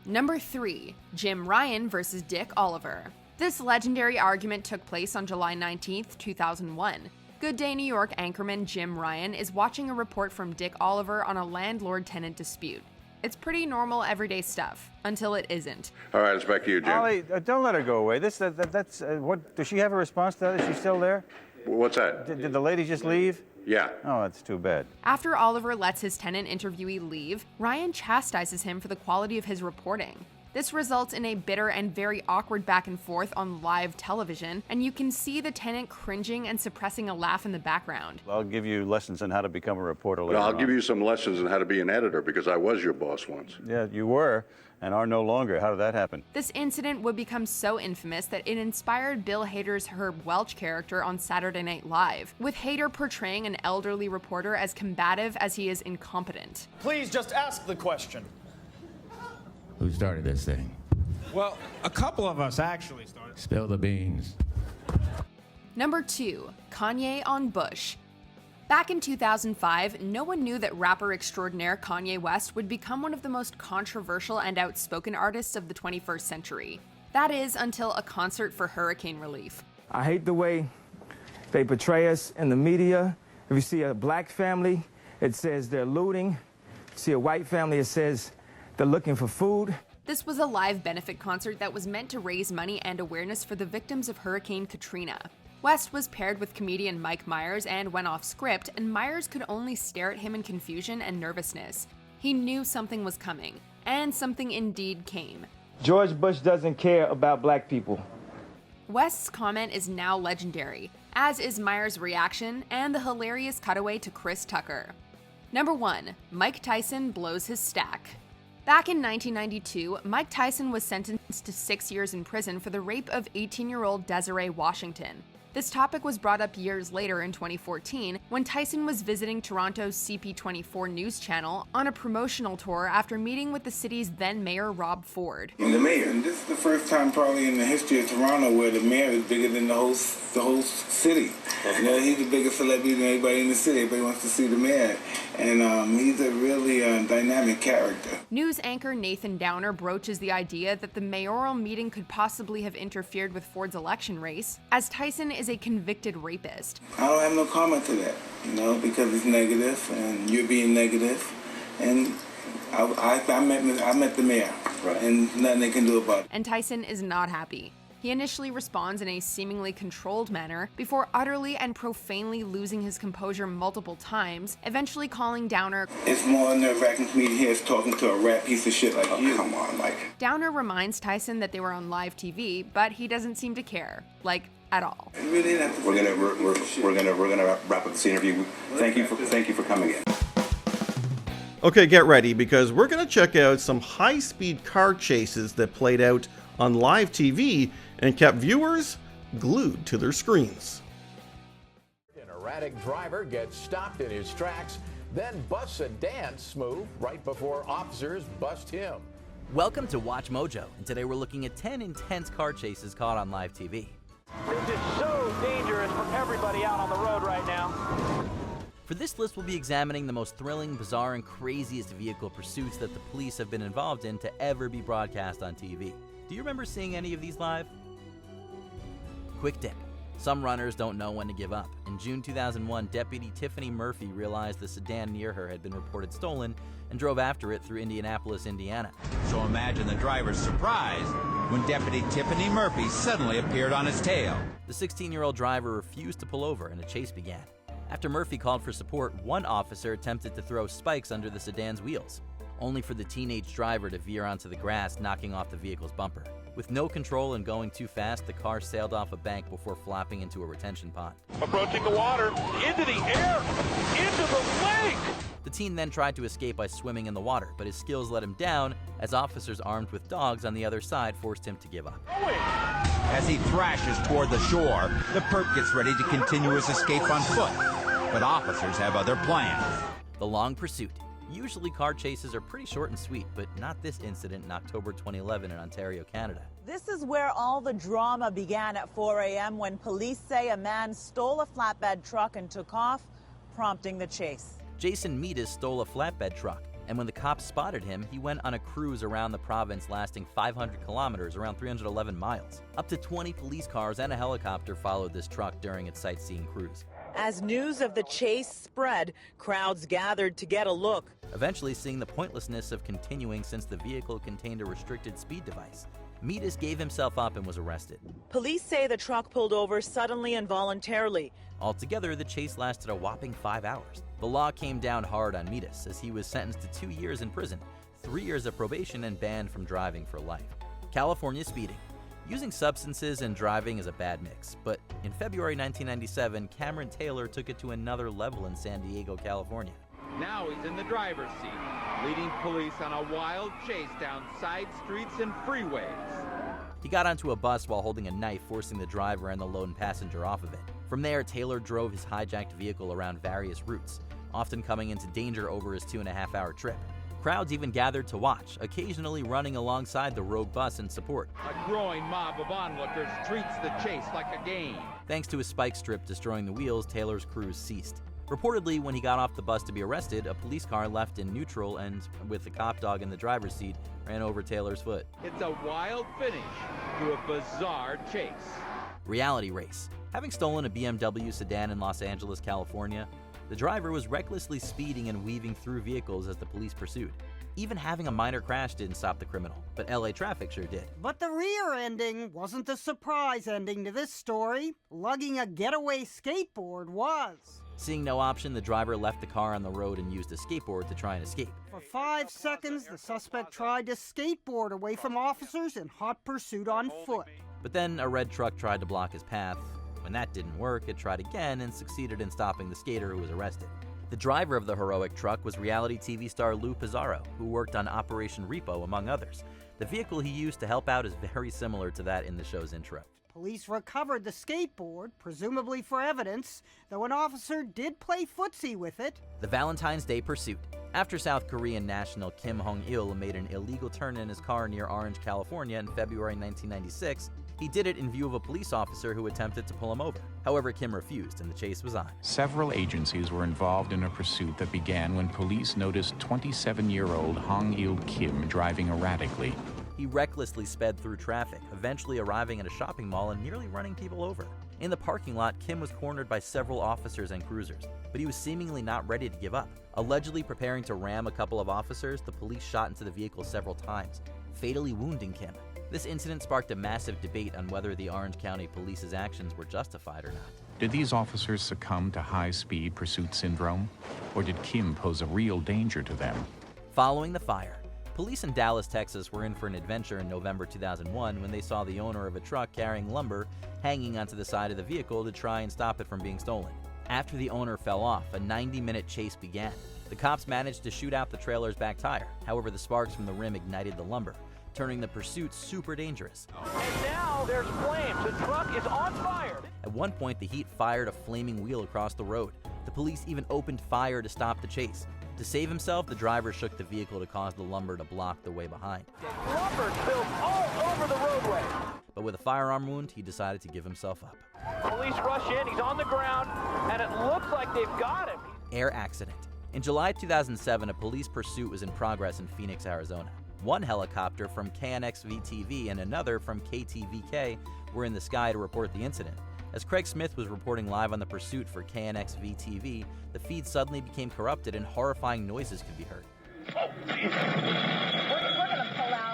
Number 3. Jim Ryan versus Dick Oliver. This legendary argument took place on July 19th, 2001. Good Day New York anchorman Jim Ryan is watching a report from Dick Oliver on a landlord-tenant dispute. It's pretty normal everyday stuff, until it isn't. All right, it's back to you, Jim. Ollie, don't let her go away. What, does she have a response to that? Is she still there? What's that? Did the lady just leave? Yeah. Oh, that's too bad. After Oliver lets his tenant interviewee leave, Ryan chastises him for the quality of his reporting. This results in a bitter and very awkward back and forth on live television, and you can see the tenant cringing and suppressing a laugh in the background. I'll give you lessons on how to become a reporter later Well, I'll on. give you some lessons on how to be an editor because I was your boss once. Yeah, you were, and are no longer. How did that happen? This incident would become so infamous that it inspired Bill Hader's Herb Welch character on Saturday Night Live, with Hader portraying an elderly reporter as combative as he is incompetent. Please just ask the question. Who started this thing? Well, a couple of us actually started. Spill the beans. Number 2, Kanye on Bush. Back in 2005, no one knew that rapper extraordinaire Kanye West would become one of the most controversial and outspoken artists of the 21st century. That is, until a concert for hurricane relief. I hate the way they portray us in the media. If you see a black family, it says they're looting. See a white family, it says they're looking for food. This was a live benefit concert that was meant to raise money and awareness for the victims of Hurricane Katrina. West was paired with comedian Mike Myers and went off script, and Myers could only stare at him in confusion and nervousness. He knew something was coming, and something indeed came. George Bush doesn't care about black people. West's comment is now legendary, as is Myers' reaction and the hilarious cutaway to Chris Tucker. Number 1, Mike Tyson blows his stack. Back in 1992, Mike Tyson was sentenced to 6 years in prison for the rape of 18-year-old Desiree Washington. This topic was brought up years later in 2014 when Tyson was visiting Toronto's CP24 news channel on a promotional tour after meeting with the city's then mayor Rob Ford. And the mayor, and this is the first time probably in the history of Toronto where the mayor is bigger than the whole city. You know, he's the biggest celebrity than everybody in the city. Everybody wants to see the mayor, and he's a really dynamic character. News anchor Nathan Downer broaches the idea that the mayoral meeting could possibly have interfered with Ford's election race, as Tyson is a convicted rapist. I don't have no comment to that, you know, because it's negative, and you're being negative, and I met the mayor, right, and nothing they can do about it. And Tyson is not happy. He initially responds in a seemingly controlled manner before utterly and profanely losing his composure multiple times, eventually calling Downer, "It's more nerve-wracking for me to hear talking to a rat piece of shit like you." Come on, Mike. Downer reminds Tyson that they were on live TV, but he doesn't seem to care, like, at all. We're gonna wrap up this interview. Thank you for coming in. Okay, get ready, because we're going to check out some high-speed car chases that played out on live TV and kept viewers glued to their screens. An erratic driver gets stopped in his tracks, then busts a dance move right before officers bust him. Welcome to Watch Mojo, and today we're looking at 10 intense car chases caught on live TV. This is so dangerous for everybody out on the road right now. For this list, we'll be examining the most thrilling, bizarre, and craziest vehicle pursuits that the police have been involved in to ever be broadcast on TV. Do you remember seeing any of these live? Quick tip. Some runners don't know when to give up. In June 2001, Deputy Tiffany Murphy realized the sedan near her had been reported stolen and drove after it through Indianapolis, Indiana. So imagine the driver's surprise when Deputy Tiffany Murphy suddenly appeared on his tail. The 16-year-old driver refused to pull over and a chase began. After Murphy called for support, one officer attempted to throw spikes under the sedan's wheels, only for the teenage driver to veer onto the grass, knocking off the vehicle's bumper. With no control and going too fast, the car sailed off a bank before flopping into a retention pond. Approaching the water, into the air, into the lake! The teen then tried to escape by swimming in the water, but his skills let him down as officers armed with dogs on the other side forced him to give up. As he thrashes toward the shore, the perp gets ready to continue his escape on foot. But officers have other plans. The long pursuit. Usually car chases are pretty short and sweet, but not this incident in October 2011 in Ontario, Canada. This is where all the drama began at 4 a.m. when police say a man stole a flatbed truck and took off, prompting the chase. Jason Meadis stole a flatbed truck, and when the cops spotted him, he went on a cruise around the province lasting 500 kilometers, around 311 miles. Up to 20 police cars and a helicopter followed this truck during its sightseeing cruise. As news of the chase spread, crowds gathered to get a look. Eventually seeing the pointlessness of continuing since the vehicle contained a restricted speed device, Meadis gave himself up and was arrested. Police say the truck pulled over suddenly and voluntarily. Altogether, the chase lasted a whopping 5 hours. The law came down hard on Meadis as he was sentenced to 2 years in prison, 3 years of probation, and banned from driving for life. California speeding. Using substances and driving is a bad mix, but in February 1997, Cameron Taylor took it to another level in San Diego, California. Now he's in the driver's seat, leading police on a wild chase down side streets and freeways. He got onto a bus while holding a knife, forcing the driver and the lone passenger off of it. From there, Taylor drove his hijacked vehicle around various routes, often coming into danger over his 2.5-hour trip. Crowds even gathered to watch, occasionally running alongside the rogue bus in support. A growing mob of onlookers treats the chase like a game. Thanks to a spike strip destroying the wheels, Taylor's cruise ceased. Reportedly, when he got off the bus to be arrested, a police car left in neutral and, with the cop dog in the driver's seat, ran over Taylor's foot. It's a wild finish to a bizarre chase. Reality race. Having stolen a BMW sedan in Los Angeles, California, the driver was recklessly speeding and weaving through vehicles as the police pursued. Even having a minor crash didn't stop the criminal, but LA traffic sure did. But the rear ending wasn't the surprise ending to this story. Lugging a getaway skateboard was. Seeing no option, the driver left the car on the road and used a skateboard to try and escape. For 5 seconds, the suspect tried to skateboard away from officers in hot pursuit on foot. But then a red truck tried to block his path. When that didn't work, it tried again and succeeded in stopping the skater who was arrested. The driver of the heroic truck was reality TV star Lou Pizarro, who worked on Operation Repo, among others. The vehicle he used to help out is very similar to that in the show's intro. Police recovered the skateboard, presumably for evidence, though an officer did play footsie with it. The Valentine's Day pursuit. After South Korean national Kim Hong-il made an illegal turn in his car near Orange, California in February 1996, he did it in view of a police officer who attempted to pull him over. However, Kim refused and the chase was on. Several agencies were involved in a pursuit that began when police noticed 27-year-old Hong-il Kim driving erratically. He recklessly sped through traffic, eventually arriving at a shopping mall and nearly running people over. In the parking lot, Kim was cornered by several officers and cruisers, but he was seemingly not ready to give up. Allegedly preparing to ram a couple of officers, the police shot into the vehicle several times, fatally wounding Kim. This incident sparked a massive debate on whether the Orange County Police's actions were justified or not. Did these officers succumb to high-speed pursuit syndrome? Or did Kim pose a real danger to them? Following the fire, police in Dallas, Texas were in for an adventure in November 2001 when they saw the owner of a truck carrying lumber hanging onto the side of the vehicle to try and stop it from being stolen. After the owner fell off, a 90-minute chase began. The cops managed to shoot out the trailer's back tire. However, the sparks from the rim ignited the lumber, turning the pursuit super dangerous. And now there's flames. The truck is on fire. At one point, the heat fired a flaming wheel across the road. The police even opened fire to stop the chase. To save himself, the driver shook the vehicle to cause the lumber to block the way behind. Lumber spilled all over the roadway. But with a firearm wound, he decided to give himself up. Police rush in. He's on the ground, and it looks like they've got him. Air accident. In July 2007, a police pursuit was in progress in Phoenix, Arizona. One helicopter from KNX-VTV and another from KTVK were in the sky to report the incident. As Craig Smith was reporting live on the pursuit for KNX-VTV, the feed suddenly became corrupted and horrifying noises could be heard. We're going to pull out.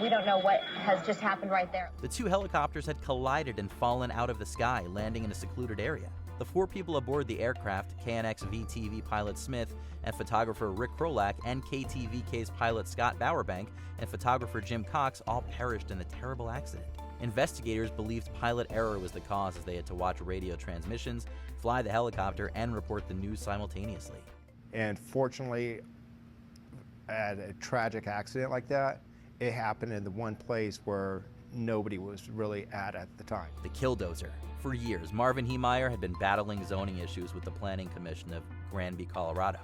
We don't know what has just happened right there. The two helicopters had collided and fallen out of the sky, landing in a secluded area. The 4 people aboard the aircraft, KNX-VTV pilot Smith and photographer Rick Krolak, and KTVK's pilot Scott Bowerbank and photographer Jim Cox all perished in the terrible accident. Investigators believed pilot error was the cause as they had to watch radio transmissions, fly the helicopter, and report the news simultaneously. And fortunately, at a tragic accident like that, it happened in the one place where nobody was really at the time. The Killdozer. For years, Marvin Heemeyer had been battling zoning issues with the Planning Commission of Granby, Colorado.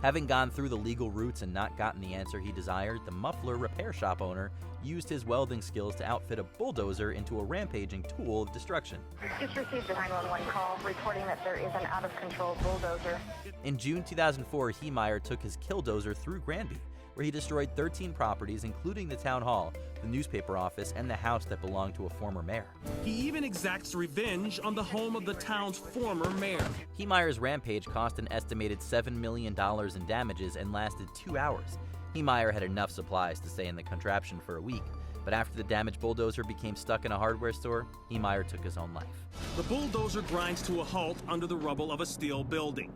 Having gone through the legal routes and not gotten the answer he desired, the muffler repair shop owner used his welding skills to outfit a bulldozer into a rampaging tool of destruction. Just received a 911 call reporting that there is an out-of-control bulldozer. In June 2004, Heemeyer took his Killdozer through Granby, where he destroyed 13 properties, including the town hall, the newspaper office, and the house that belonged to a former mayor. He even exacts revenge on the home of the town's former mayor. Heemeyer's rampage cost an estimated $7 million in damages and lasted 2 hours. Heemeyer had enough supplies to stay in the contraption for a week, but after the damaged bulldozer became stuck in a hardware store, Heemeyer took his own life. The bulldozer grinds to a halt under the rubble of a steel building.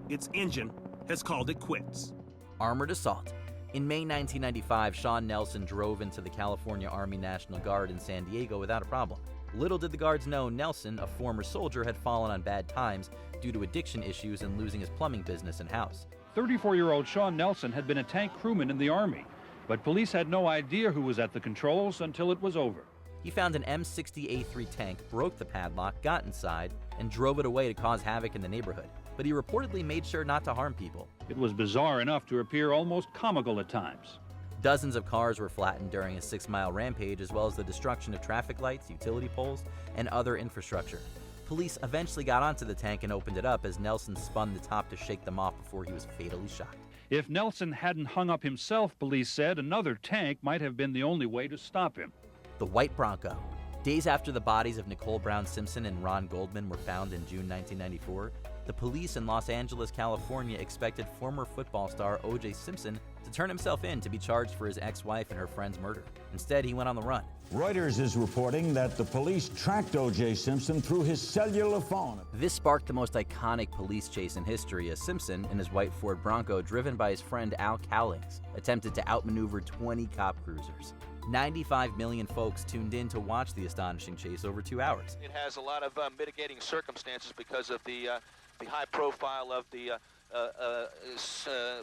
Its engine has called it quits. Armored assault. In May 1995, Sean Nelson drove into the California Army National Guard in San Diego without a problem. Little did the guards know Nelson, a former soldier, had fallen on bad times due to addiction issues and losing his plumbing business and house. 34-year-old Sean Nelson had been a tank crewman in the Army, but police had no idea who was at the controls until it was over. He found an M60A3 tank, broke the padlock, got inside, and drove it away to cause havoc in the neighborhood. but he reportedly made sure not to harm people. It was bizarre enough to appear almost comical at times. Dozens of cars were flattened during a 6-mile rampage, as well as the destruction of traffic lights, utility poles, and other infrastructure. Police eventually got onto the tank and opened it up as Nelson spun the top to shake them off before he was fatally shot. If Nelson hadn't hung up himself, police said, another tank might have been the only way to stop him. The White Bronco. Days after the bodies of Nicole Brown Simpson and Ron Goldman were found in June 1994, the police in Los Angeles, California expected former football star O.J. Simpson to turn himself in to be charged for his ex-wife and her friend's murder. Instead, he went on the run. Reuters is reporting that the police tracked O.J. Simpson through his cellular phone. This sparked the most iconic police chase in history as Simpson, in his white Ford Bronco driven by his friend Al Cowlings, attempted to outmaneuver 20 cop cruisers. 95 million folks tuned in to watch the astonishing chase over 2 hours. It has a lot of mitigating circumstances because of the high profile of the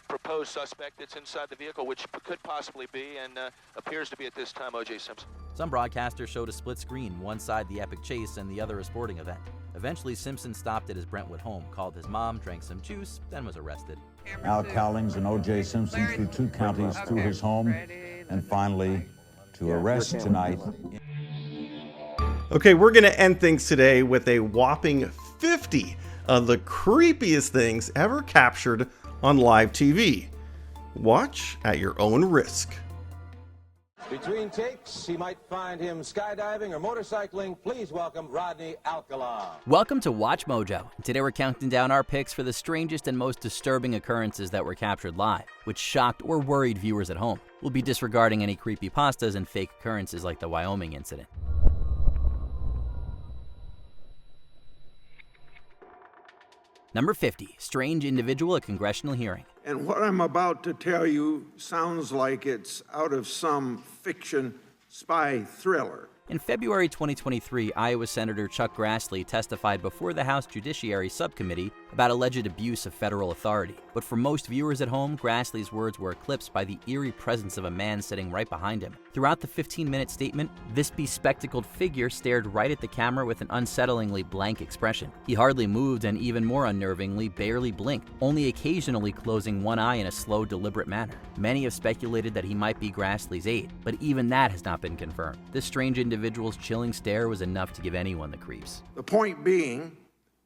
proposed suspect that's inside the vehicle, which could possibly be and appears to be at this time O.J. Simpson. Some broadcasters showed a split screen, one side the epic chase and the other a sporting event. Eventually, Simpson stopped at his Brentwood home, called his mom, drank some juice, then was arrested. Al Cowlings and O.J. Simpson through 2 counties through his home, and finally to arrest tonight. Okay, we're going to end things today with a whopping 50 of the creepiest things ever captured on live TV. Watch at your own risk. Between takes, he might find him skydiving or motorcycling. Please welcome Rodney Alcala. Welcome to Watch Mojo. Today we're counting down our picks for the strangest and most disturbing occurrences that were captured live, which shocked or worried viewers at home. We'll be disregarding any creepypastas and fake occurrences like the Wyoming incident. Number 50, strange individual at congressional hearing. And what I'm about to tell you sounds like it's out of some fiction spy thriller. In February 2023, Iowa Senator Chuck Grassley testified before the House Judiciary Subcommittee about alleged abuse of federal authority. But for most viewers at home, Grassley's words were eclipsed by the eerie presence of a man sitting right behind him. Throughout the 15-minute statement, this bespectacled figure stared right at the camera with an unsettlingly blank expression. He hardly moved and, even more unnervingly, barely blinked, only occasionally closing one eye in a slow, deliberate manner. Many have speculated that he might be Grassley's aide, but even that has not been confirmed. This strange individual's chilling stare was enough to give anyone the creeps. The point being,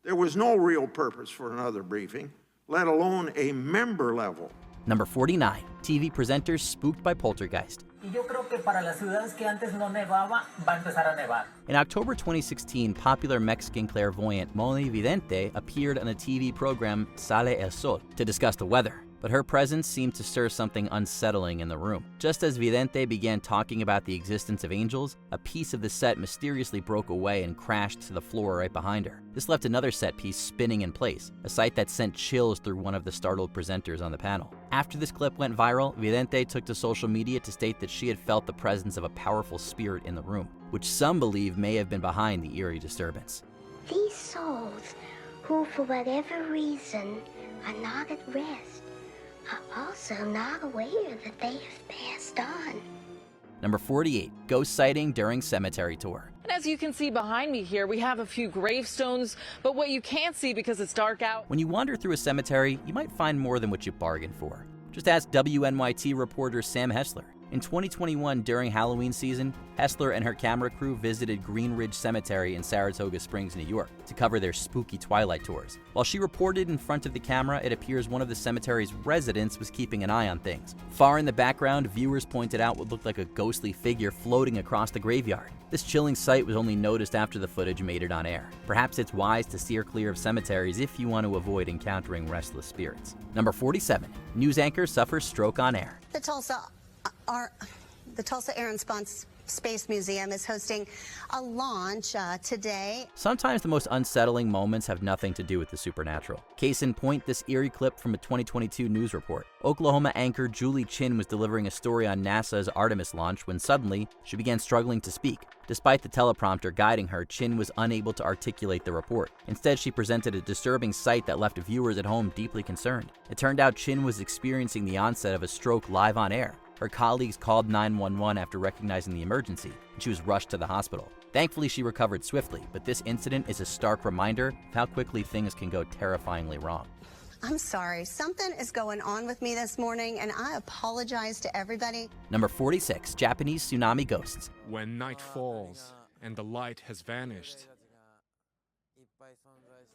there was no real purpose for another briefing, let alone a member level. Number 49, TV presenters spooked by poltergeist. Y yo creo que para las ciudades que antes no nevaba, va a empezar a nevar. In October 2016, popular Mexican clairvoyant Moni Vidente appeared on the TV program Sale el Sol to discuss the weather. But her presence seemed to stir something unsettling in the room. Just as Vidente began talking about the existence of angels, a piece of the set mysteriously broke away and crashed to the floor right behind her. This left another set piece spinning in place, a sight that sent chills through one of the startled presenters on the panel. After this clip went viral, Vidente took to social media to state that she had felt the presence of a powerful spirit in the room, which some believe may have been behind the eerie disturbance. These souls, who for whatever reason are not at rest, are also not aware that they have passed on. Number 48, ghost sighting during cemetery tour. And as you can see behind me here, we have a few gravestones, but what you can't see because it's dark out. When you wander through a cemetery, you might find more than what you bargained for. Just ask WNYT reporter Sam Hessler. In 2021, during Halloween season, Hessler and her camera crew visited Green Ridge Cemetery in Saratoga Springs, New York, to cover their spooky twilight tours. While she reported in front of the camera, it appears one of the cemetery's residents was keeping an eye on things. Far in the background, viewers pointed out what looked like a ghostly figure floating across the graveyard. This chilling sight was only noticed after the footage made it on air. Perhaps it's wise to steer clear of cemeteries if you want to avoid encountering restless spirits. Number 47, news anchor suffers stroke on air. The Tulsa Air and Space Museum is hosting a launch today. Sometimes the most unsettling moments have nothing to do with the supernatural. Case in point, this eerie clip from a 2022 news report. Oklahoma anchor Julie Chin was delivering a story on NASA's Artemis launch when suddenly she began struggling to speak. Despite the teleprompter guiding her, Chin was unable to articulate the report. Instead, she presented a disturbing sight that left viewers at home deeply concerned. It turned out Chin was experiencing the onset of a stroke live on air. Her colleagues called 911 after recognizing the emergency, and she was rushed to the hospital. Thankfully, she recovered swiftly, but this incident is a stark reminder of how quickly things can go terrifyingly wrong. I'm sorry, something is going on with me this morning, and I apologize to everybody. Number 46, Japanese tsunami ghosts. When night falls and the light has vanished,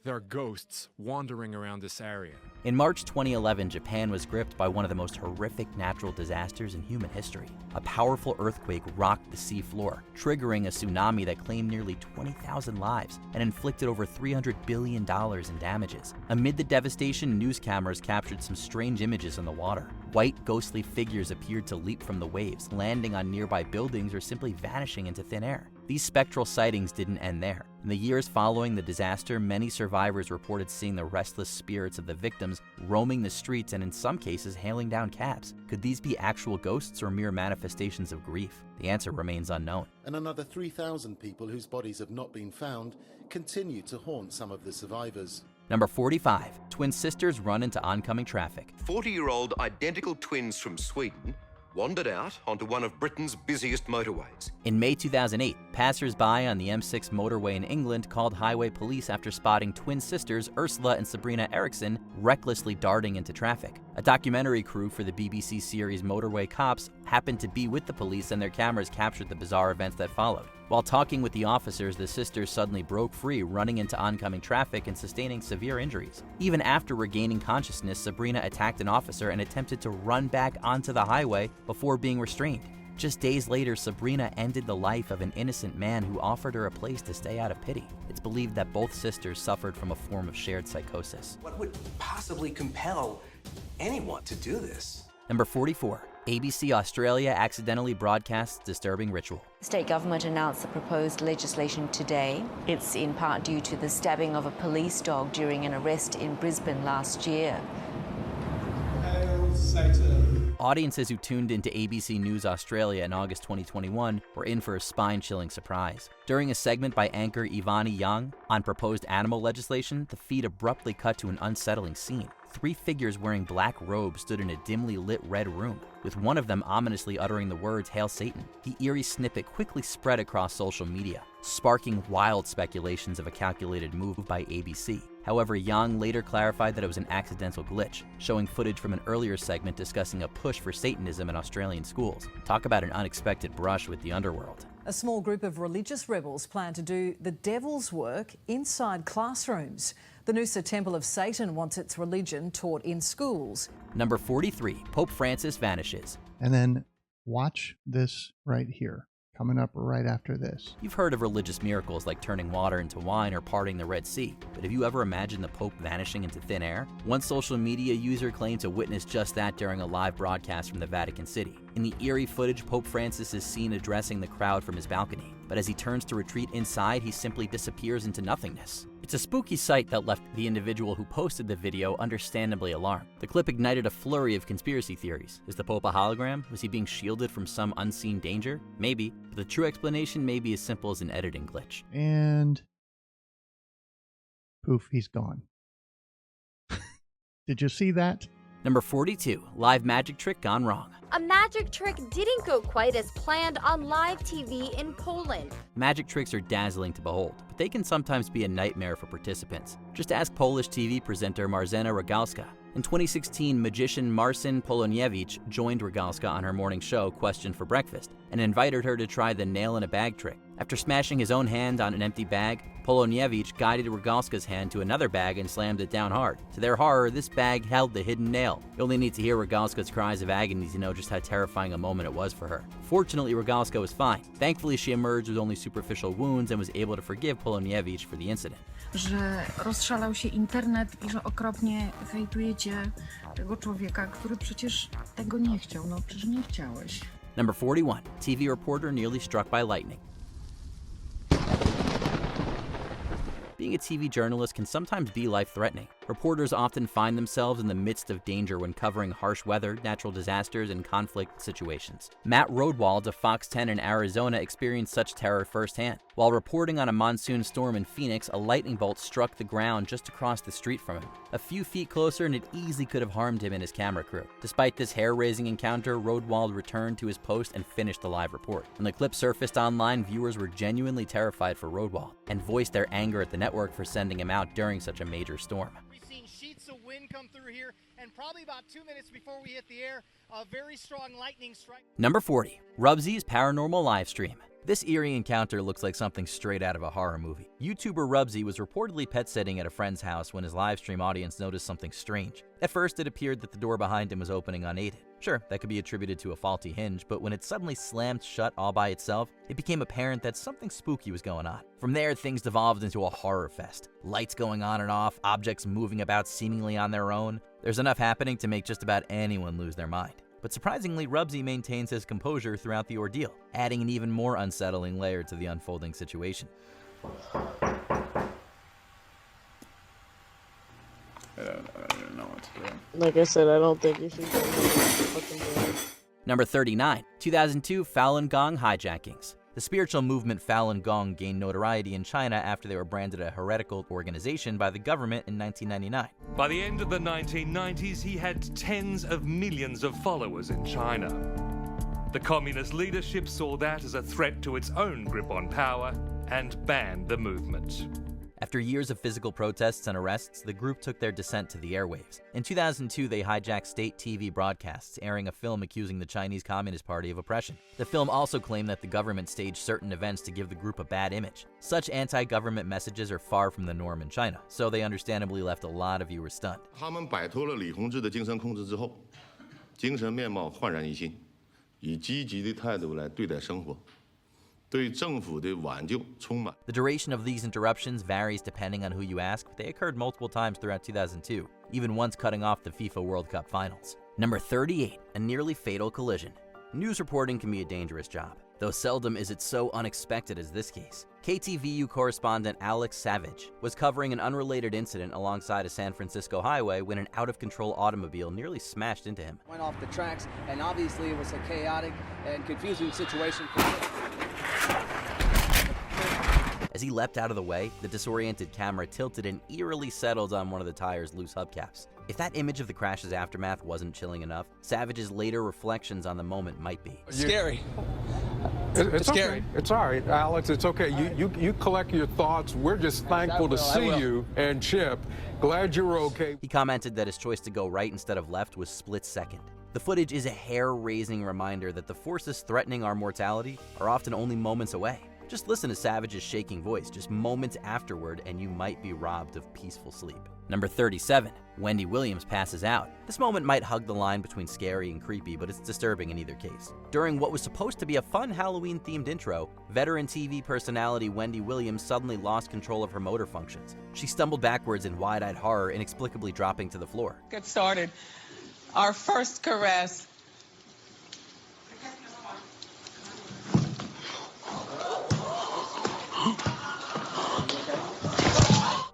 there are ghosts wandering around this area. In March 2011, Japan was gripped by one of the most horrific natural disasters in human history. A powerful earthquake rocked the sea floor, triggering a tsunami that claimed nearly 20,000 lives and inflicted over $300 billion in damages. Amid the devastation, news cameras captured some strange images in the water. White, ghostly figures appeared to leap from the waves, landing on nearby buildings or simply vanishing into thin air. These spectral sightings didn't end there. In the years following the disaster, many survivors reported seeing the restless spirits of the victims roaming the streets and in some cases hailing down cabs. Could these be actual ghosts or mere manifestations of grief? The answer remains unknown. And another 3,000 people whose bodies have not been found continue to haunt some of the survivors. Number 45, twin sisters run into oncoming traffic. 40-year-old identical twins from Sweden wandered out onto one of Britain's busiest motorways. In May 2008, passers-by on the M6 motorway in England called highway police after spotting twin sisters Ursula and Sabrina Eriksson recklessly darting into traffic. A documentary crew for the BBC series Motorway Cops happened to be with the police, and their cameras captured the bizarre events that followed. While talking with the officers, the sisters suddenly broke free, running into oncoming traffic and sustaining severe injuries. Even after regaining consciousness, Sabrina attacked an officer and attempted to run back onto the highway before being restrained. Just days later, Sabrina ended the life of an innocent man who offered her a place to stay out of pity. It's believed that both sisters suffered from a form of shared psychosis. What would possibly compel anyone to do this? Number 44. ABC Australia accidentally broadcasts disturbing ritual. The state government announced the proposed legislation today. It's in part due to the stabbing of a police dog during an arrest in Brisbane last year. Audiences who tuned into ABC News Australia in August 2021 were in for a spine-chilling surprise. During a segment by anchor Ivani Young on proposed animal legislation, the feed abruptly cut to an unsettling scene. 3 figures wearing black robes stood in a dimly lit red room, with one of them ominously uttering the words, "Hail Satan." The eerie snippet quickly spread across social media, sparking wild speculations of a calculated move by ABC. However, Young later clarified that it was an accidental glitch, showing footage from an earlier segment discussing a push for Satanism in Australian schools. Talk about an unexpected brush with the underworld. A small group of religious rebels plan to do the devil's work inside classrooms. The Noosa Temple of Satan wants its religion taught in schools. Number 43, Pope Francis vanishes. And then watch this right here, coming up right after this. You've heard of religious miracles like turning water into wine or parting the Red Sea, but have you ever imagined the Pope vanishing into thin air? One social media user claimed to witness just that during a live broadcast from the Vatican City. In the eerie footage, Pope Francis is seen addressing the crowd from his balcony, but as he turns to retreat inside, he simply disappears into nothingness. It's a spooky sight that left the individual who posted the video understandably alarmed. The clip ignited a flurry of conspiracy theories. Is the Pope a hologram? Was he being shielded from some unseen danger? Maybe, but the true explanation may be as simple as an editing glitch. And poof, he's gone. Did you see that? Number 42, live magic trick gone wrong. A magic trick didn't go quite as planned on live TV in Poland. Magic tricks are dazzling to behold, but they can sometimes be a nightmare for participants. Just ask Polish TV presenter Marzena Rogalska. In 2016, magician Marcin Poloniewicz joined Rogalska on her morning show, Question for Breakfast, and invited her to try the nail-in-a-bag trick. After smashing his own hand on an empty bag, Poloniewicz guided Rogalska's hand to another bag and slammed it down hard. To their horror, this bag held the hidden nail. You only need to hear Rogalska's cries of agony to know just how terrifying a moment it was for her. Fortunately, Rogalska was fine. Thankfully, she emerged with only superficial wounds and was able to forgive Poloniewicz for the incident. Że rozszalał się internet i że okropnie hejtujecie tego człowieka, który przecież tego nie chciał. No przecież nie chciałeś. Number 41, TV reporter nearly struck by lightning. Being a TV journalist can sometimes be life-threatening. Reporters often find themselves in the midst of danger when covering harsh weather, natural disasters, and conflict situations. Matt Rodwald of Fox 10 in Arizona experienced such terror firsthand. While reporting on a monsoon storm in Phoenix, a lightning bolt struck the ground just across the street from him. A few feet closer and it easily could have harmed him and his camera crew. Despite this hair-raising encounter, Rodwald returned to his post and finished the live report. When the clip surfaced online, viewers were genuinely terrified for Rodwald and voiced their anger at the network for sending him out during such a major storm. We've seen sheets of wind come through here, and probably about 2 minutes before we hit the air, a very strong lightning strike. Number 40, Rubsy's paranormal live stream. This eerie encounter looks like something straight out of a horror movie. YouTuber Rubsy was reportedly pet-sitting at a friend's house when his live stream audience noticed something strange. At first, it appeared that the door behind him was opening unaided. Sure, that could be attributed to a faulty hinge, but when it suddenly slammed shut all by itself, it became apparent that something spooky was going on. From there, things devolved into a horror fest. Lights going on and off, objects moving about seemingly on their own. There's enough happening to make just about anyone lose their mind. But surprisingly, Rubsy maintains his composure throughout the ordeal, adding an even more unsettling layer to the unfolding situation. I don't know what to do. Like I said, I don't think you should go fucking do. Number 39, 2002 Falun Gong hijackings. The spiritual movement Falun Gong gained notoriety in China after they were branded a heretical organization by the government in 1999. By the end of the 1990s, he had tens of millions of followers in China. The communist leadership saw that as a threat to its own grip on power and banned the movement. After years of physical protests and arrests, the group took their descent to the airwaves. In 2002, they hijacked state TV broadcasts, airing a film accusing the Chinese Communist Party of oppression. The film also claimed that the government staged certain events to give the group a bad image. Such anti-government messages are far from the norm in China, so they understandably left a lot of viewers stunned. 他们摆脱了李洪志的精神控制之后，精神面貌焕然一新，以积极的态度来对待生活。 The duration of these interruptions varies depending on who you ask, but they occurred multiple times throughout 2002, even once cutting off the FIFA World Cup finals. Number 38, a nearly fatal collision. News reporting can be a dangerous job, though seldom is it so unexpected as this case. KTVU correspondent Alex Savage was covering an unrelated incident alongside a San Francisco highway when an out-of-control automobile nearly smashed into him. Went off the tracks, and obviously it was a chaotic and confusing situation. As he leapt out of the way, the disoriented camera tilted and eerily settled on one of the tire's loose hubcaps. If that image of the crash's aftermath wasn't chilling enough, Savage's later reflections on the moment might be. Scary. It's scary. Okay. It's all right, Alex. It's okay. You collect your thoughts. We're just thankful to see you and Chip. Glad you're okay. He commented that his choice to go right instead of left was split second. The footage is a hair-raising reminder that the forces threatening our mortality are often only moments away. Just listen to Savage's shaking voice just moments afterward and you might be robbed of peaceful sleep. Number 37, Wendy Williams passes out. This moment might hug the line between scary and creepy, but it's disturbing in either case. During what was supposed to be a fun Halloween-themed intro, veteran TV personality Wendy Williams suddenly lost control of her motor functions. She stumbled backwards in wide-eyed horror, inexplicably dropping to the floor. Get started. Our first caress.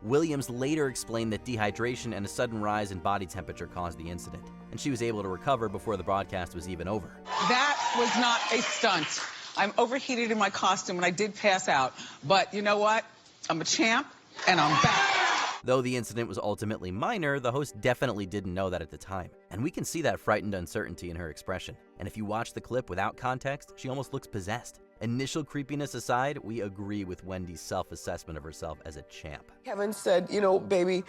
Williams later explained that dehydration and a sudden rise in body temperature caused the incident, and she was able to recover before the broadcast was even over. That was not a stunt. I'm overheated in my costume and I did pass out. But you know what? I'm a champ and I'm back. Though the incident was ultimately minor, the host definitely didn't know that at the time, and we can see that frightened uncertainty in her expression. And if you watch the clip without context, she almost looks possessed. Initial creepiness aside, we agree with Wendy's self-assessment of herself as a champ. Kevin said, you know, baby,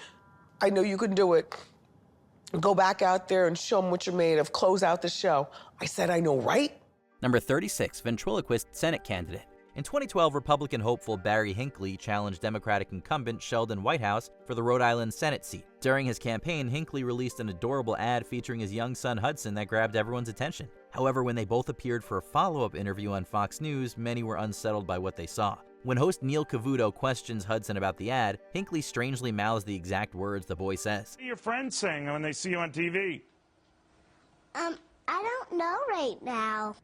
I know you can do it. Go back out there and show them what you're made of. Close out the show. I said, I know, right? Number 36, ventriloquist Senate candidate. In 2012, Republican hopeful Barry Hinckley challenged Democratic incumbent Sheldon Whitehouse for the Rhode Island Senate seat. During his campaign, Hinckley released an adorable ad featuring his young son Hudson that grabbed everyone's attention. However, when they both appeared for a follow-up interview on Fox News, many were unsettled by what they saw. When host Neil Cavuto questions Hudson about the ad, Hinckley strangely mouths the exact words the boy says. What are your friends saying when they see you on TV? I don't know right now.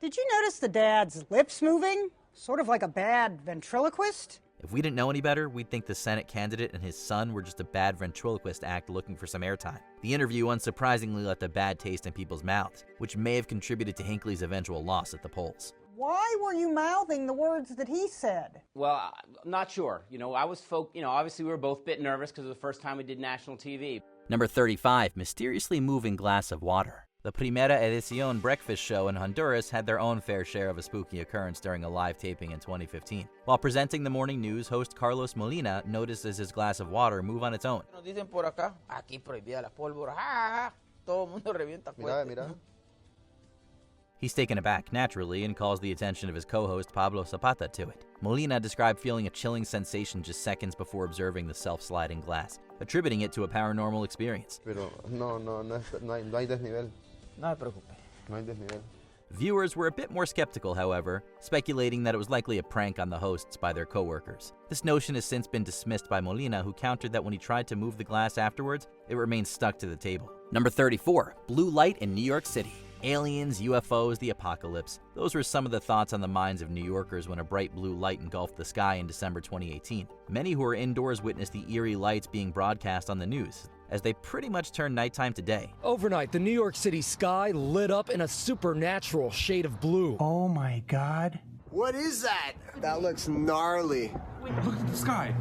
Did you notice the dad's lips moving? Sort of like a bad ventriloquist? If we didn't know any better, we'd think the Senate candidate and his son were just a bad ventriloquist act looking for some airtime. The interview unsurprisingly left a bad taste in people's mouths, which may have contributed to Hinckley's eventual loss at the polls. Why were you mouthing the words that he said? Well, I'm not sure. Obviously we were both a bit nervous because it was the first time we did national TV. Number 35, mysteriously moving glass of water. The Primera Edición breakfast show in Honduras had their own fair share of a spooky occurrence during a live taping in 2015. While presenting the morning news, host Carlos Molina notices his glass of water move on its own. Dicen por acá, aquí prohibida la pólvora. Todo el mundo revienta cohetes. He's taken aback, naturally, and calls the attention of his co-host Pablo Zapata to it. Molina described feeling a chilling sensation just seconds before observing the self-sliding glass, attributing it to a paranormal experience. Pero no hay desnivel. No me preocupe. No hay desnivel. Viewers were a bit more skeptical, however, speculating that it was likely a prank on the hosts by their co-workers. This notion has since been dismissed by Molina, who countered that when he tried to move the glass afterwards, it remained stuck to the table. Number 34, blue light in New York City. Aliens, UFOs, the apocalypse. Those were some of the thoughts on the minds of New Yorkers when a bright blue light engulfed the sky in December 2018. Many who were indoors witnessed the eerie lights being broadcast on the news, as they pretty much turned nighttime to day. Overnight, the New York City sky lit up in a supernatural shade of blue. Oh my God. What is that? That looks gnarly. Look at the sky.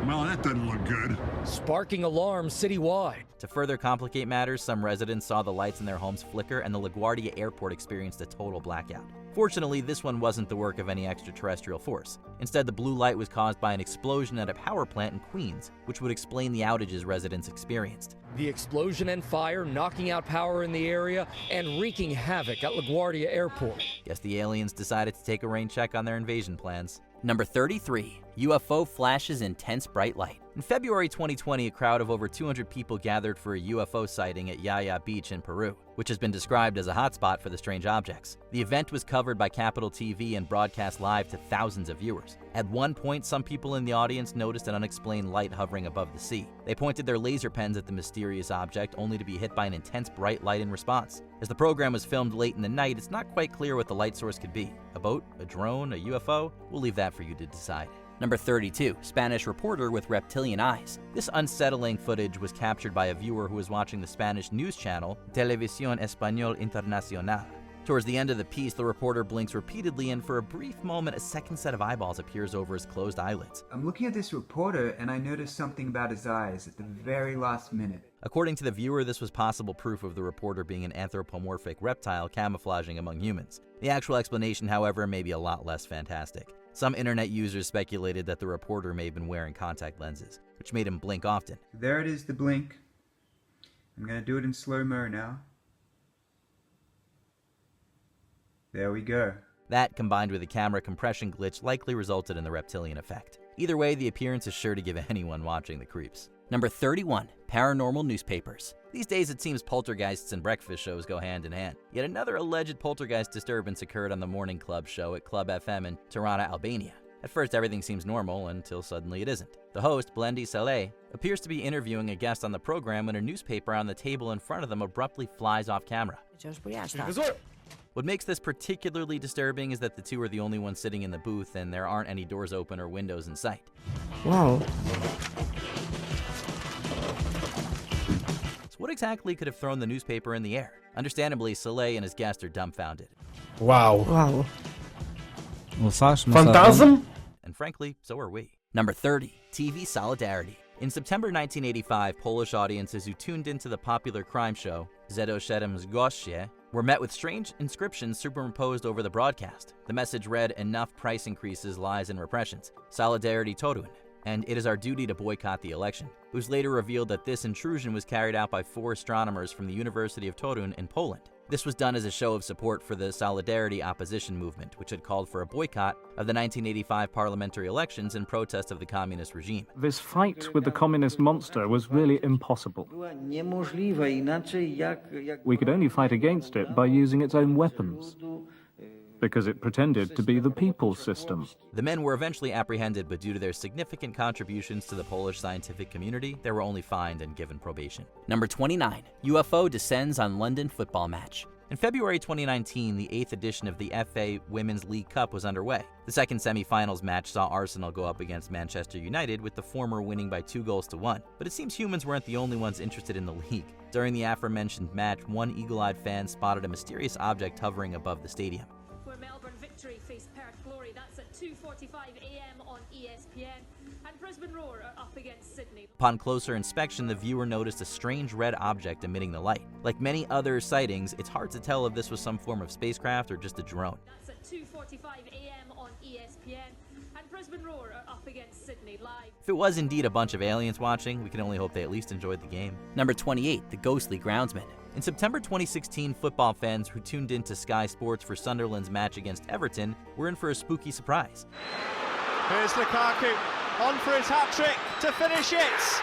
Well, that doesn't look good. Sparking alarms citywide. To further complicate matters, some residents saw the lights in their homes flicker and the LaGuardia airport experienced a total blackout. Fortunately, this one wasn't the work of any extraterrestrial force. Instead, the blue light was caused by an explosion at a power plant in Queens, which would explain the outages residents experienced. The explosion and fire knocking out power in the area and wreaking havoc at LaGuardia Airport. Guess the aliens decided to take a rain check on their invasion plans. Number 33, UFO flashes intense bright light. In February 2020, a crowd of over 200 people gathered for a UFO sighting at Yaya Beach in Peru, which has been described as a hotspot for the strange objects. The event was covered by Capital TV and broadcast live to thousands of viewers. At one point, some people in the audience noticed an unexplained light hovering above the sea. They pointed their laser pens at the mysterious object, only to be hit by an intense bright light in response. As the program was filmed late in the night, it's not quite clear what the light source could be. A boat? A drone? A UFO? We'll leave that for you to decide. Number 32, Spanish reporter with reptilian eyes. This unsettling footage was captured by a viewer who was watching the Spanish news channel Televisión Español Internacional. Towards the end of the piece, the reporter blinks repeatedly, and for a brief moment, a second set of eyeballs appears over his closed eyelids. I'm looking at this reporter, and I noticed something about his eyes at the very last minute. According to the viewer, this was possible proof of the reporter being an anthropomorphic reptile camouflaging among humans. The actual explanation, however, may be a lot less fantastic. Some internet users speculated that the reporter may have been wearing contact lenses, which made him blink often. There it is, the blink. I'm gonna do it in slow-mo now. There we go. That, combined with a camera compression glitch, likely resulted in the reptilian effect. Either way, the appearance is sure to give anyone watching the creeps. Number 31, paranormal newspapers. These days it seems poltergeists and breakfast shows go hand in hand. Yet another alleged poltergeist disturbance occurred on the Morning Club show at Club FM in Tirana, Albania. At first everything seems normal until suddenly it isn't. The host, Blendi Saleh, appears to be interviewing a guest on the program when a newspaper on the table in front of them abruptly flies off camera. What makes this particularly disturbing is that the two are the only ones sitting in the booth and there aren't any doors open or windows in sight. Wow. So what exactly could have thrown the newspaper in the air? Understandably, Saleh and his guest are dumbfounded. Wow. Wow. Phantasm? And frankly, so are we. Number 30, TV solidarity. In September 1985, Polish audiences who tuned into the popular crime show, 07 Goście, were met with strange inscriptions superimposed over the broadcast. The message read, "Enough price increases, lies, and repressions. Solidarity Torun." And "It is our duty to boycott the election." It was later revealed that this intrusion was carried out by 4 astronomers from the University of Torun in Poland. This was done as a show of support for the Solidarity opposition movement, which had called for a boycott of the 1985 parliamentary elections in protest of the communist regime. This fight with the communist monster was really impossible. We could only fight against it by using its own weapons, because it pretended to be the people's system. The men were eventually apprehended, but due to their significant contributions to the Polish scientific community, they were only fined and given probation. Number 29, UFO descends on London football match. In February 2019, the 8th edition of the FA Women's League Cup was underway. The second semi-finals match saw Arsenal go up against Manchester United, with the former winning by 2-1. But it seems humans weren't the only ones interested in the league. During the aforementioned match, one eagle-eyed fan spotted a mysterious object hovering above the stadium. Where Melbourne Victory face Perth Glory, that's at 2:45 a.m. on ESPN. And Brisbane Roar are up against Sydney. Upon closer inspection, the viewer noticed a strange red object emitting the light. Like many other sightings, it's hard to tell if this was some form of spacecraft or just a drone. That's at 2:45 a.m. on ESPN. And Brisbane Roar are up against Sydney live. If it was indeed a bunch of aliens watching, we can only hope they at least enjoyed the game. Number 28, the ghostly groundsman. In September 2016, football fans who tuned into Sky Sports for Sunderland's match against Everton were in for a spooky surprise. Here's Lukaku, on for his hat-trick to finish it!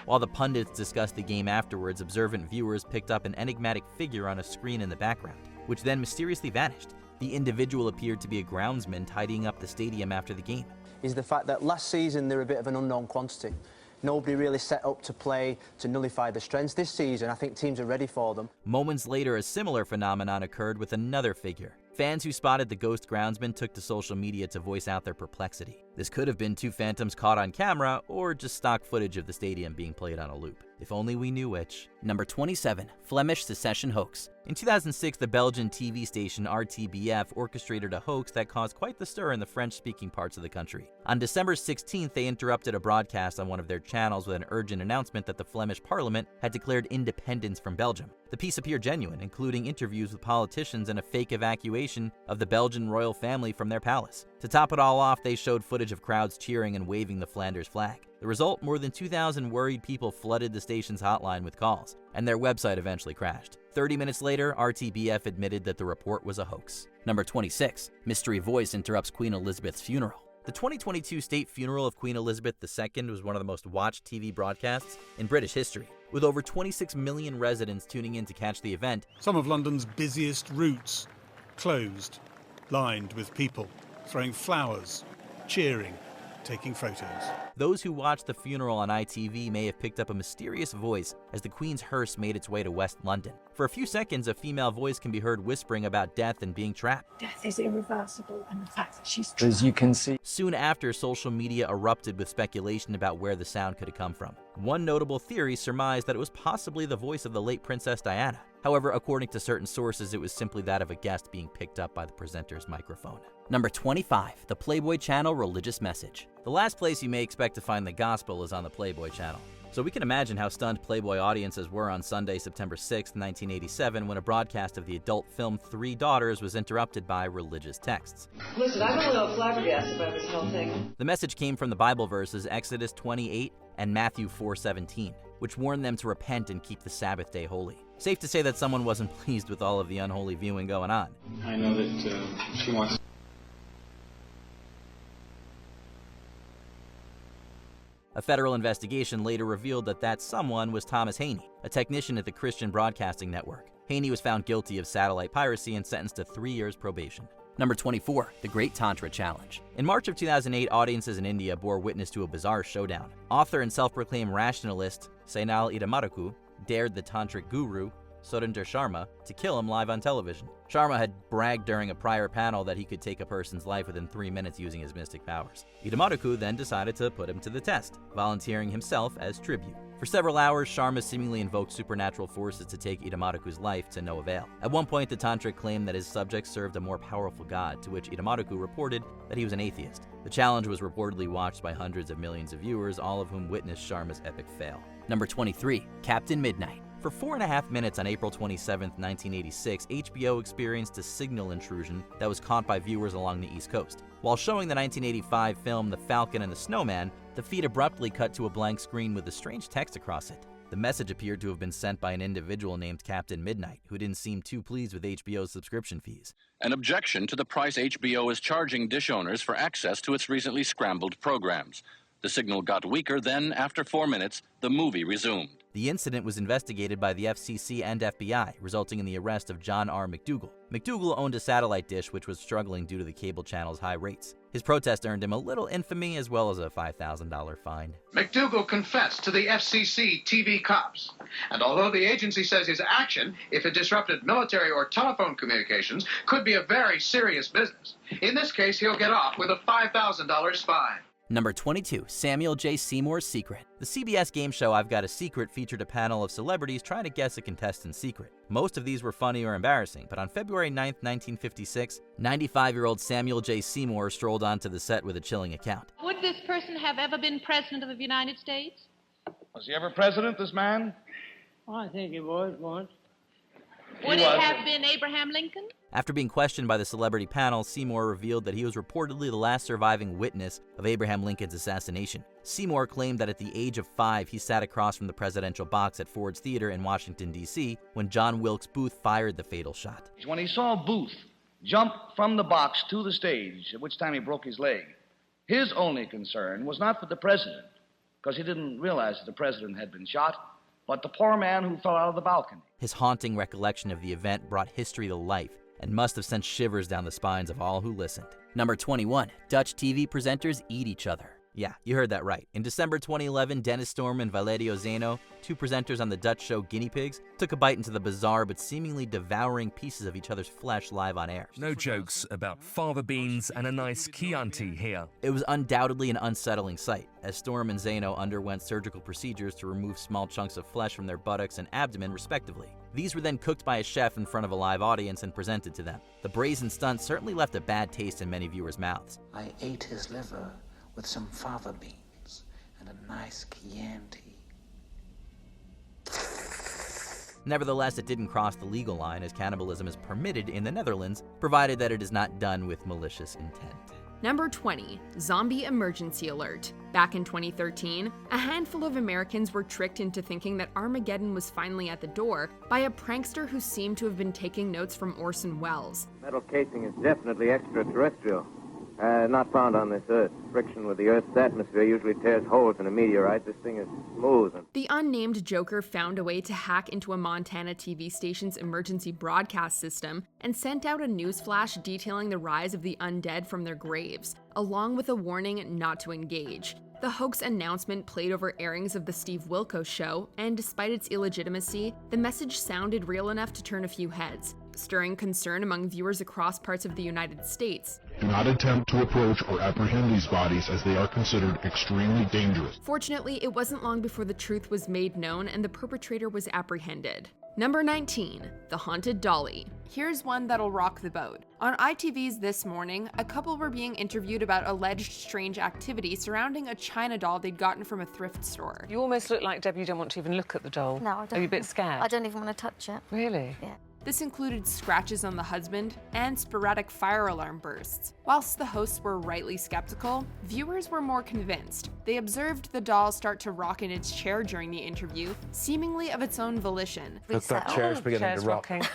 While the pundits discussed the game afterwards, observant viewers picked up an enigmatic figure on a screen in the background, which then mysteriously vanished. The individual appeared to be a groundsman tidying up the stadium after the game. Is the fact that last season they're a bit of an unknown quantity. Nobody really set up to play to nullify the strengths. This season, I think teams are ready for them. Moments later, a similar phenomenon occurred with another figure. Fans who spotted the ghost groundsman took to social media to voice out their perplexity. This could have been two phantoms caught on camera, or just stock footage of the stadium being played on a loop. If only we knew which. Number 27, Flemish secession hoax. In 2006, the Belgian TV station RTBF orchestrated a hoax that caused quite the stir in the French-speaking parts of the country. On December 16th, they interrupted a broadcast on one of their channels with an urgent announcement that the Flemish Parliament had declared independence from Belgium. The piece appeared genuine, including interviews with politicians and a fake evacuation of the Belgian royal family from their palace. To top it all off, they showed footage of crowds cheering and waving the Flanders flag. The result, more than 2,000 worried people flooded the station's hotline with calls, and their website eventually crashed. 30 minutes later, RTBF admitted that the report was a hoax. Number 26, mystery voice interrupts Queen Elizabeth's funeral. The 2022 state funeral of Queen Elizabeth II was one of the most watched TV broadcasts in British history, with over 26 million residents tuning in to catch the event. Some of London's busiest routes closed, lined with people, throwing flowers, cheering, taking photos. Those who watched the funeral on ITV may have picked up a mysterious voice as the Queen's hearse made its way to West London. For a few seconds, a female voice can be heard whispering about death and being trapped. Death is irreversible, and the fact that she's trapped. As you can see. Soon after, social media erupted with speculation about where the sound could have come from. One notable theory surmised that it was possibly the voice of the late Princess Diana. However, according to certain sources, it was simply that of a guest being picked up by the presenter's microphone. Number 25, the Playboy Channel religious message. The last place you may expect to find the gospel is on the Playboy Channel. So we can imagine how stunned Playboy audiences were on Sunday, September 6, 1987, when a broadcast of the adult film 3 Daughters was interrupted by religious texts. Listen, I'm a little flabbergasted by this whole thing. The message came from the Bible verses Exodus 28 and Matthew 4:17, which warned them to repent and keep the Sabbath day holy. Safe to say that someone wasn't pleased with all of the unholy viewing going on. I know that she wants... A federal investigation later revealed that someone was Thomas Haney, a technician at the Christian Broadcasting Network. Haney was found guilty of satellite piracy and sentenced to 3 years probation. Number 24, the Great Tantra Challenge. In March of 2008, audiences in India bore witness to a bizarre showdown. Author and self-proclaimed rationalist Sainal Idamaruku dared the tantric guru, Surinder Sharma, to kill him live on television. Sharma had bragged during a prior panel that he could take a person's life within 3 minutes using his mystic powers. Idamaruku then decided to put him to the test, volunteering himself as tribute. For several hours, Sharma seemingly invoked supernatural forces to take Idamaruku's life to no avail. At one point, the tantric claimed that his subjects served a more powerful god, to which Idamaruku reported that he was an atheist. The challenge was reportedly watched by hundreds of millions of viewers, all of whom witnessed Sharma's epic fail. Number 23, Captain Midnight. For 4.5 minutes on April 27, 1986, HBO experienced a signal intrusion that was caught by viewers along the East Coast. While showing the 1985 film The Falcon and the Snowman, the feed abruptly cut to a blank screen with a strange text across it. The message appeared to have been sent by an individual named Captain Midnight, who didn't seem too pleased with HBO's subscription fees. An objection to the price HBO is charging dish owners for access to its recently scrambled programs. The signal got weaker, then, after 4 minutes, the movie resumed. The incident was investigated by the FCC and FBI, resulting in the arrest of John R. McDougal. McDougal owned a satellite dish which was struggling due to the cable channel's high rates. His protest earned him a little infamy as well as a $5,000 fine. McDougal confessed to the FCC TV cops. And although the agency says his action, if it disrupted military or telephone communications, could be a very serious business, in this case, he'll get off with a $5,000 fine. Number 22, Samuel J. Seymour's Secret. The CBS game show I've Got a Secret featured a panel of celebrities trying to guess a contestant's secret. Most of these were funny or embarrassing, but on February 9, 1956, 95-year-old Samuel J. Seymour strolled onto the set with a chilling account. Would this person have ever been president of the United States? Was he ever president, this man? I think he was once. Would it have been Abraham Lincoln? After being questioned by the celebrity panel, Seymour revealed that he was reportedly the last surviving witness of Abraham Lincoln's assassination. Seymour claimed that at the age of 5, he sat across from the presidential box at Ford's Theater in Washington, D.C., when John Wilkes Booth fired the fatal shot. When he saw Booth jump from the box to the stage, at which time he broke his leg, his only concern was not for the president, because he didn't realize that the president had been shot, but the poor man who fell out of the balcony. His haunting recollection of the event brought history to life and must have sent shivers down the spines of all who listened. Number 21, Dutch TV presenters eat each other. Yeah, you heard that right. In December 2011, Dennis Storm and Valerio Zeno, two presenters on the Dutch show Guinea Pigs, took a bite into the bizarre but seemingly devouring pieces of each other's flesh live on air. No jokes about fava beans and a nice Chianti here. It was undoubtedly an unsettling sight, as Storm and Zeno underwent surgical procedures to remove small chunks of flesh from their buttocks and abdomen, respectively. These were then cooked by a chef in front of a live audience and presented to them. The brazen stunt certainly left a bad taste in many viewers' mouths. I ate his liver with some fava beans and a nice Chianti. Nevertheless, it didn't cross the legal line, as cannibalism is permitted in the Netherlands, provided that it is not done with malicious intent. Number 20, Zombie Emergency Alert. Back in 2013, a handful of Americans were tricked into thinking that Armageddon was finally at the door by a prankster who seemed to have been taking notes from Orson Welles. Metal casing is definitely extraterrestrial. Not found on this Earth. Friction with the Earth's atmosphere usually tears holes in a meteorite. This thing is smooth. The unnamed joker found a way to hack into a Montana TV station's emergency broadcast system and sent out a newsflash detailing the rise of the undead from their graves, along with a warning not to engage. The hoax announcement played over airings of The Steve Wilkos Show, and despite its illegitimacy, the message sounded real enough to turn a few heads, stirring concern among viewers across parts of the United States. Do not attempt to approach or apprehend these bodies, as they are considered extremely dangerous. Fortunately, it wasn't long before the truth was made known and the perpetrator was apprehended. Number 19, The Haunted Dolly. Here's one that'll rock the boat. On ITV's This Morning, a couple were being interviewed about alleged strange activity surrounding a China doll they'd gotten from a thrift store. You almost look like, Debbie, you don't want to even look at the doll. No, I don't. Are you a bit scared? I don't even want to touch it. Really? Yeah. This included scratches on the husband and sporadic fire alarm bursts. Whilst the hosts were rightly skeptical, viewers were more convinced. They observed the doll start to rock in its chair during the interview, seemingly of its own volition. Look, that chair's beginning to rock. Rocking.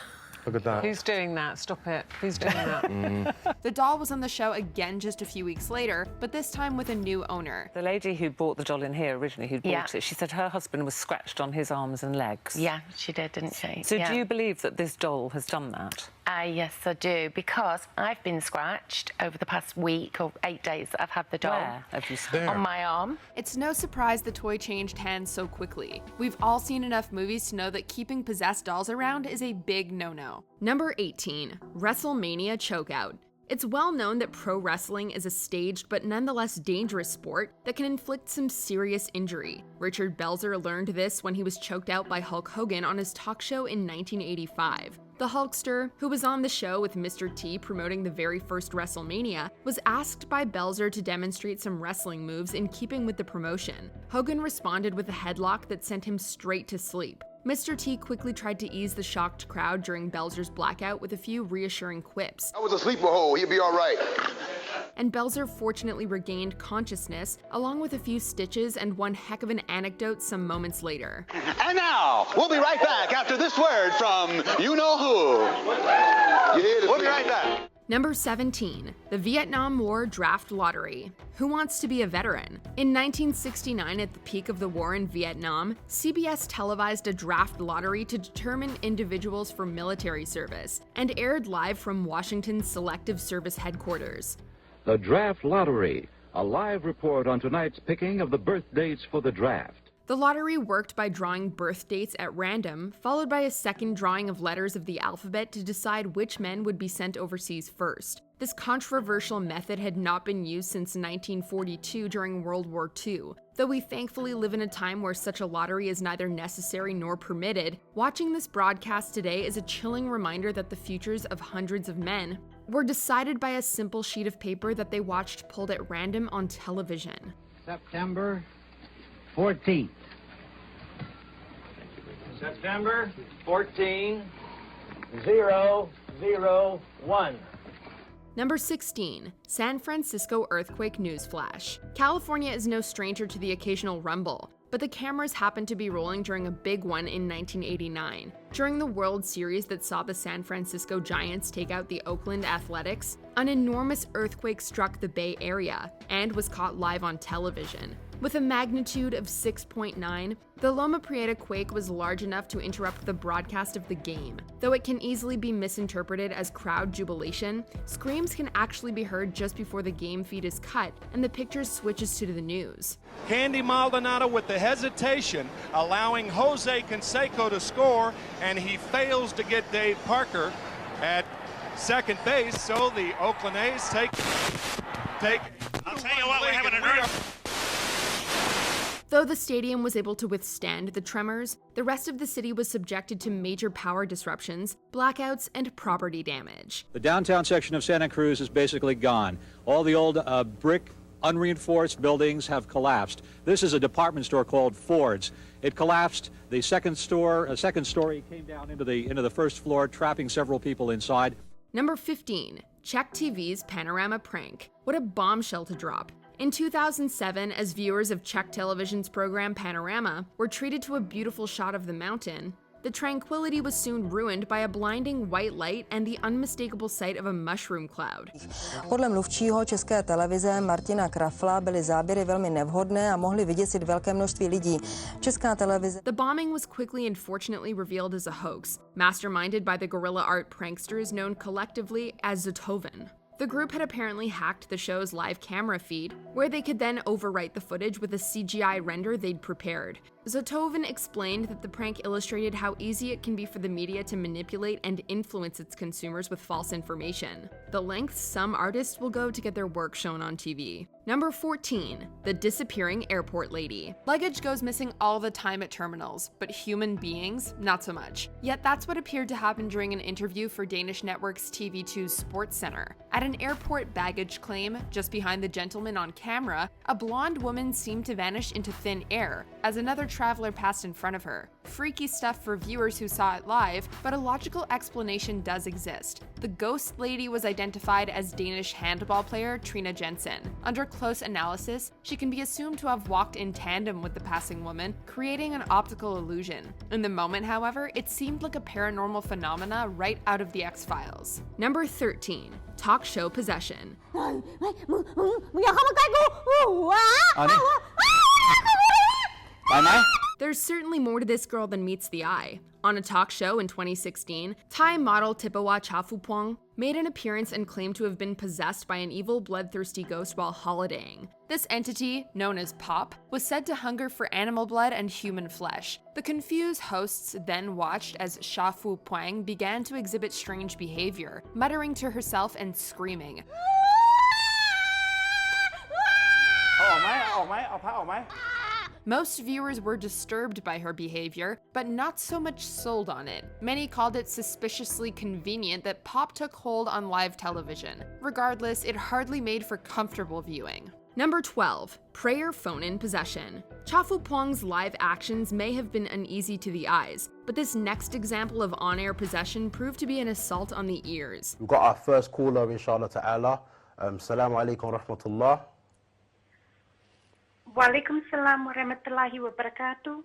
Look at that. Who's doing that? Stop it. Who's doing that? The doll was on the show again just a few weeks later, but this time with a new owner. The lady who bought the doll in here originally, who bought it, she said her husband was scratched on his arms and legs. Yeah, she did, didn't she? So do you believe that this doll has done that? Yes, I do, because I've been scratched over the past week or 8 days that I've had the doll. Where have you seen? On my arm. It's no surprise the toy changed hands so quickly. We've all seen enough movies to know that keeping possessed dolls around is a big no-no. Number 18, WrestleMania Chokeout. It's well known that pro wrestling is a staged but nonetheless dangerous sport that can inflict some serious injury. Richard Belzer learned this when he was choked out by Hulk Hogan on his talk show in 1985. The Hulkster, who was on the show with Mr. T promoting the very first WrestleMania, was asked by Belzer to demonstrate some wrestling moves in keeping with the promotion. Hogan responded with a headlock that sent him straight to sleep. Mr. T quickly tried to ease the shocked crowd during Belzer's blackout with a few reassuring quips. I was a sleeper hole, he'll be all right. And Belzer fortunately regained consciousness, along with a few stitches and one heck of an anecdote some moments later. And now, we'll be right back after this word from you-know-who. We'll be right back. Number 17, the Vietnam War Draft Lottery. Who wants to be a veteran? In 1969, at the peak of the war in Vietnam, CBS televised a draft lottery to determine individuals for military service and aired live from Washington's Selective Service Headquarters. The Draft Lottery, a live report on tonight's picking of the birth dates for the draft. The lottery worked by drawing birth dates at random, followed by a second drawing of letters of the alphabet to decide which men would be sent overseas first. This controversial method had not been used since 1942 during World War II. Though we thankfully live in a time where such a lottery is neither necessary nor permitted, watching this broadcast today is a chilling reminder that the futures of hundreds of men were decided by a simple sheet of paper that they watched pulled at random on television. September 14th. September 14, 001. Number 16, San Francisco earthquake newsflash. California is no stranger to the occasional rumble, but the cameras happened to be rolling during a big one in 1989. During the World Series that saw the San Francisco Giants take out the Oakland Athletics, an enormous earthquake struck the Bay Area and was caught live on television. With a magnitude of 6.9, the Loma Prieta quake was large enough to interrupt the broadcast of the game. Though it can easily be misinterpreted as crowd jubilation, screams can actually be heard just before the game feed is cut and the picture switches to the news. Candy Maldonado with the hesitation, allowing Jose Canseco to score, and he fails to get Dave Parker at second base, so the Oakland A's take. I'll tell you what, we're having an earthquake. Though the stadium was able to withstand the tremors, the rest of the city was subjected to major power disruptions, blackouts, and property damage. The downtown section of Santa Cruz is basically gone. All the old brick, unreinforced buildings have collapsed. This is a department store called Ford's. It collapsed. The second story came down into the first floor, trapping several people inside. Number 15, Czech TV's Panorama prank. What a bombshell to drop. In 2007, as viewers of Czech television's program Panorama were treated to a beautiful shot of the mountain, the tranquility was soon ruined by a blinding white light and the unmistakable sight of a mushroom cloud. Podle mluvčího České televize Martina Krafla byly záběry velmi nevhodné a mohly vyděsit velké množství lidí. Česká televize. The bombing was quickly and fortunately revealed as a hoax, masterminded by the guerrilla art pranksters known collectively as Zhotovin. The group had apparently hacked the show's live camera feed, where they could then overwrite the footage with a CGI render they'd prepared. Zhotovin explained that the prank illustrated how easy it can be for the media to manipulate and influence its consumers with false information, the lengths some artists will go to get their work shown on TV. Number 14, the disappearing airport lady. Luggage goes missing all the time at terminals, but human beings, not so much. Yet that's what appeared to happen during an interview for Danish network's TV2's Sports Center. At an airport baggage claim, just behind the gentleman on camera, a blonde woman seemed to vanish into thin air as another traveler passed in front of her. Freaky stuff for viewers who saw it live, but a logical explanation does exist. The ghost lady was identified as Danish handball player Trine Jensen. Under close analysis, she can be assumed to have walked in tandem with the passing woman, creating an optical illusion. In the moment, however, it seemed like a paranormal phenomena right out of the X-Files. Number 13, talk show possession. There's certainly more to this girl than meets the eye. On a talk show in 2016, Thai model Tipawa Chafupong made an appearance and claimed to have been possessed by an evil, bloodthirsty ghost while holidaying. This entity, known as Pop, was said to hunger for animal blood and human flesh. The confused hosts then watched as Chafupong began to exhibit strange behavior, muttering to herself and screaming. Most viewers were disturbed by her behavior, but not so much sold on it. Many called it suspiciously convenient that Pop took hold on live television. Regardless, it hardly made for comfortable viewing. Number 12, prayer phone-in possession. Chafupong's live actions may have been uneasy to the eyes, but this next example of on-air possession proved to be an assault on the ears. We've got our first caller, inshallah ta'ala. Assalamu alaikum wa rahmatullah. Walaikum salam wa rahmatullahi wa barakatuh.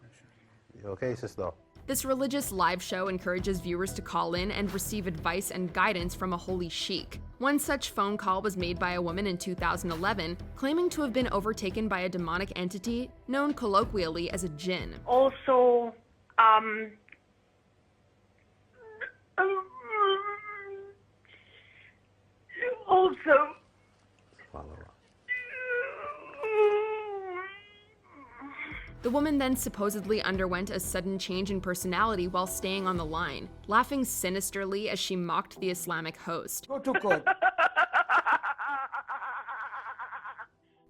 You okay, sister? This religious live show encourages viewers to call in and receive advice and guidance from a holy sheik. One such phone call was made by a woman in 2011, claiming to have been overtaken by a demonic entity known colloquially as a jinn. Also, The woman then supposedly underwent a sudden change in personality while staying on the line, laughing sinisterly as she mocked the Islamic host. Go to court.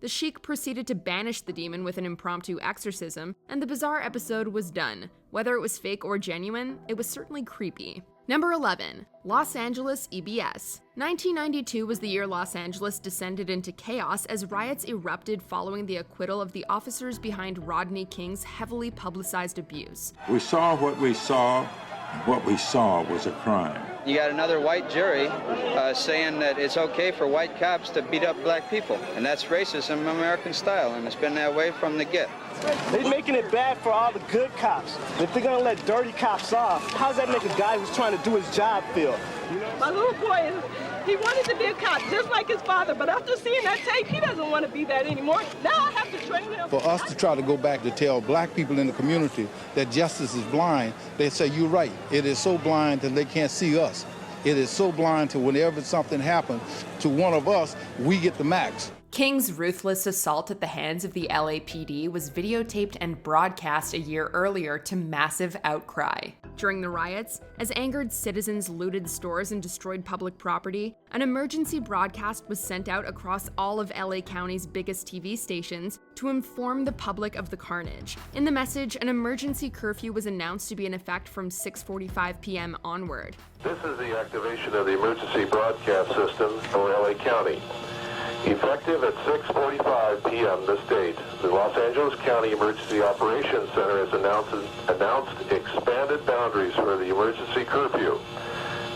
The sheik proceeded to banish the demon with an impromptu exorcism, and the bizarre episode was done. Whether it was fake or genuine, it was certainly creepy. Number 11. Los Angeles EBS. 1992 was the year Los Angeles descended into chaos as riots erupted following the acquittal of the officers behind Rodney King's heavily publicized abuse. We saw what we saw, and what we saw was a crime. You got another white jury saying that it's okay for white cops to beat up black people, and that's racism American style, and it's been that way from the get. They're making it bad for all the good cops. If they're gonna let dirty cops off, how does that make a guy who's trying to do his job feel? You know? My little boy, he wanted to be a cop just like his father, but after seeing that tape, he doesn't want to be that anymore. Now I have to train him. For us to try to go back to tell black people in the community that justice is blind, they say, you're right. It is so blind that they can't see us. It is so blind to whenever something happens to one of us, we get the max. King's ruthless assault at the hands of the LAPD was videotaped and broadcast a year earlier to massive outcry. During the riots, as angered citizens looted stores and destroyed public property, an emergency broadcast was sent out across all of LA County's biggest TV stations to inform the public of the carnage. In the message, an emergency curfew was announced to be in effect from 6:45 p.m. onward. This is the activation of the emergency broadcast system for LA County. Effective at 6:45 p.m. this date, the Los Angeles County Emergency Operations Center has announced expanded boundaries for the emergency curfew.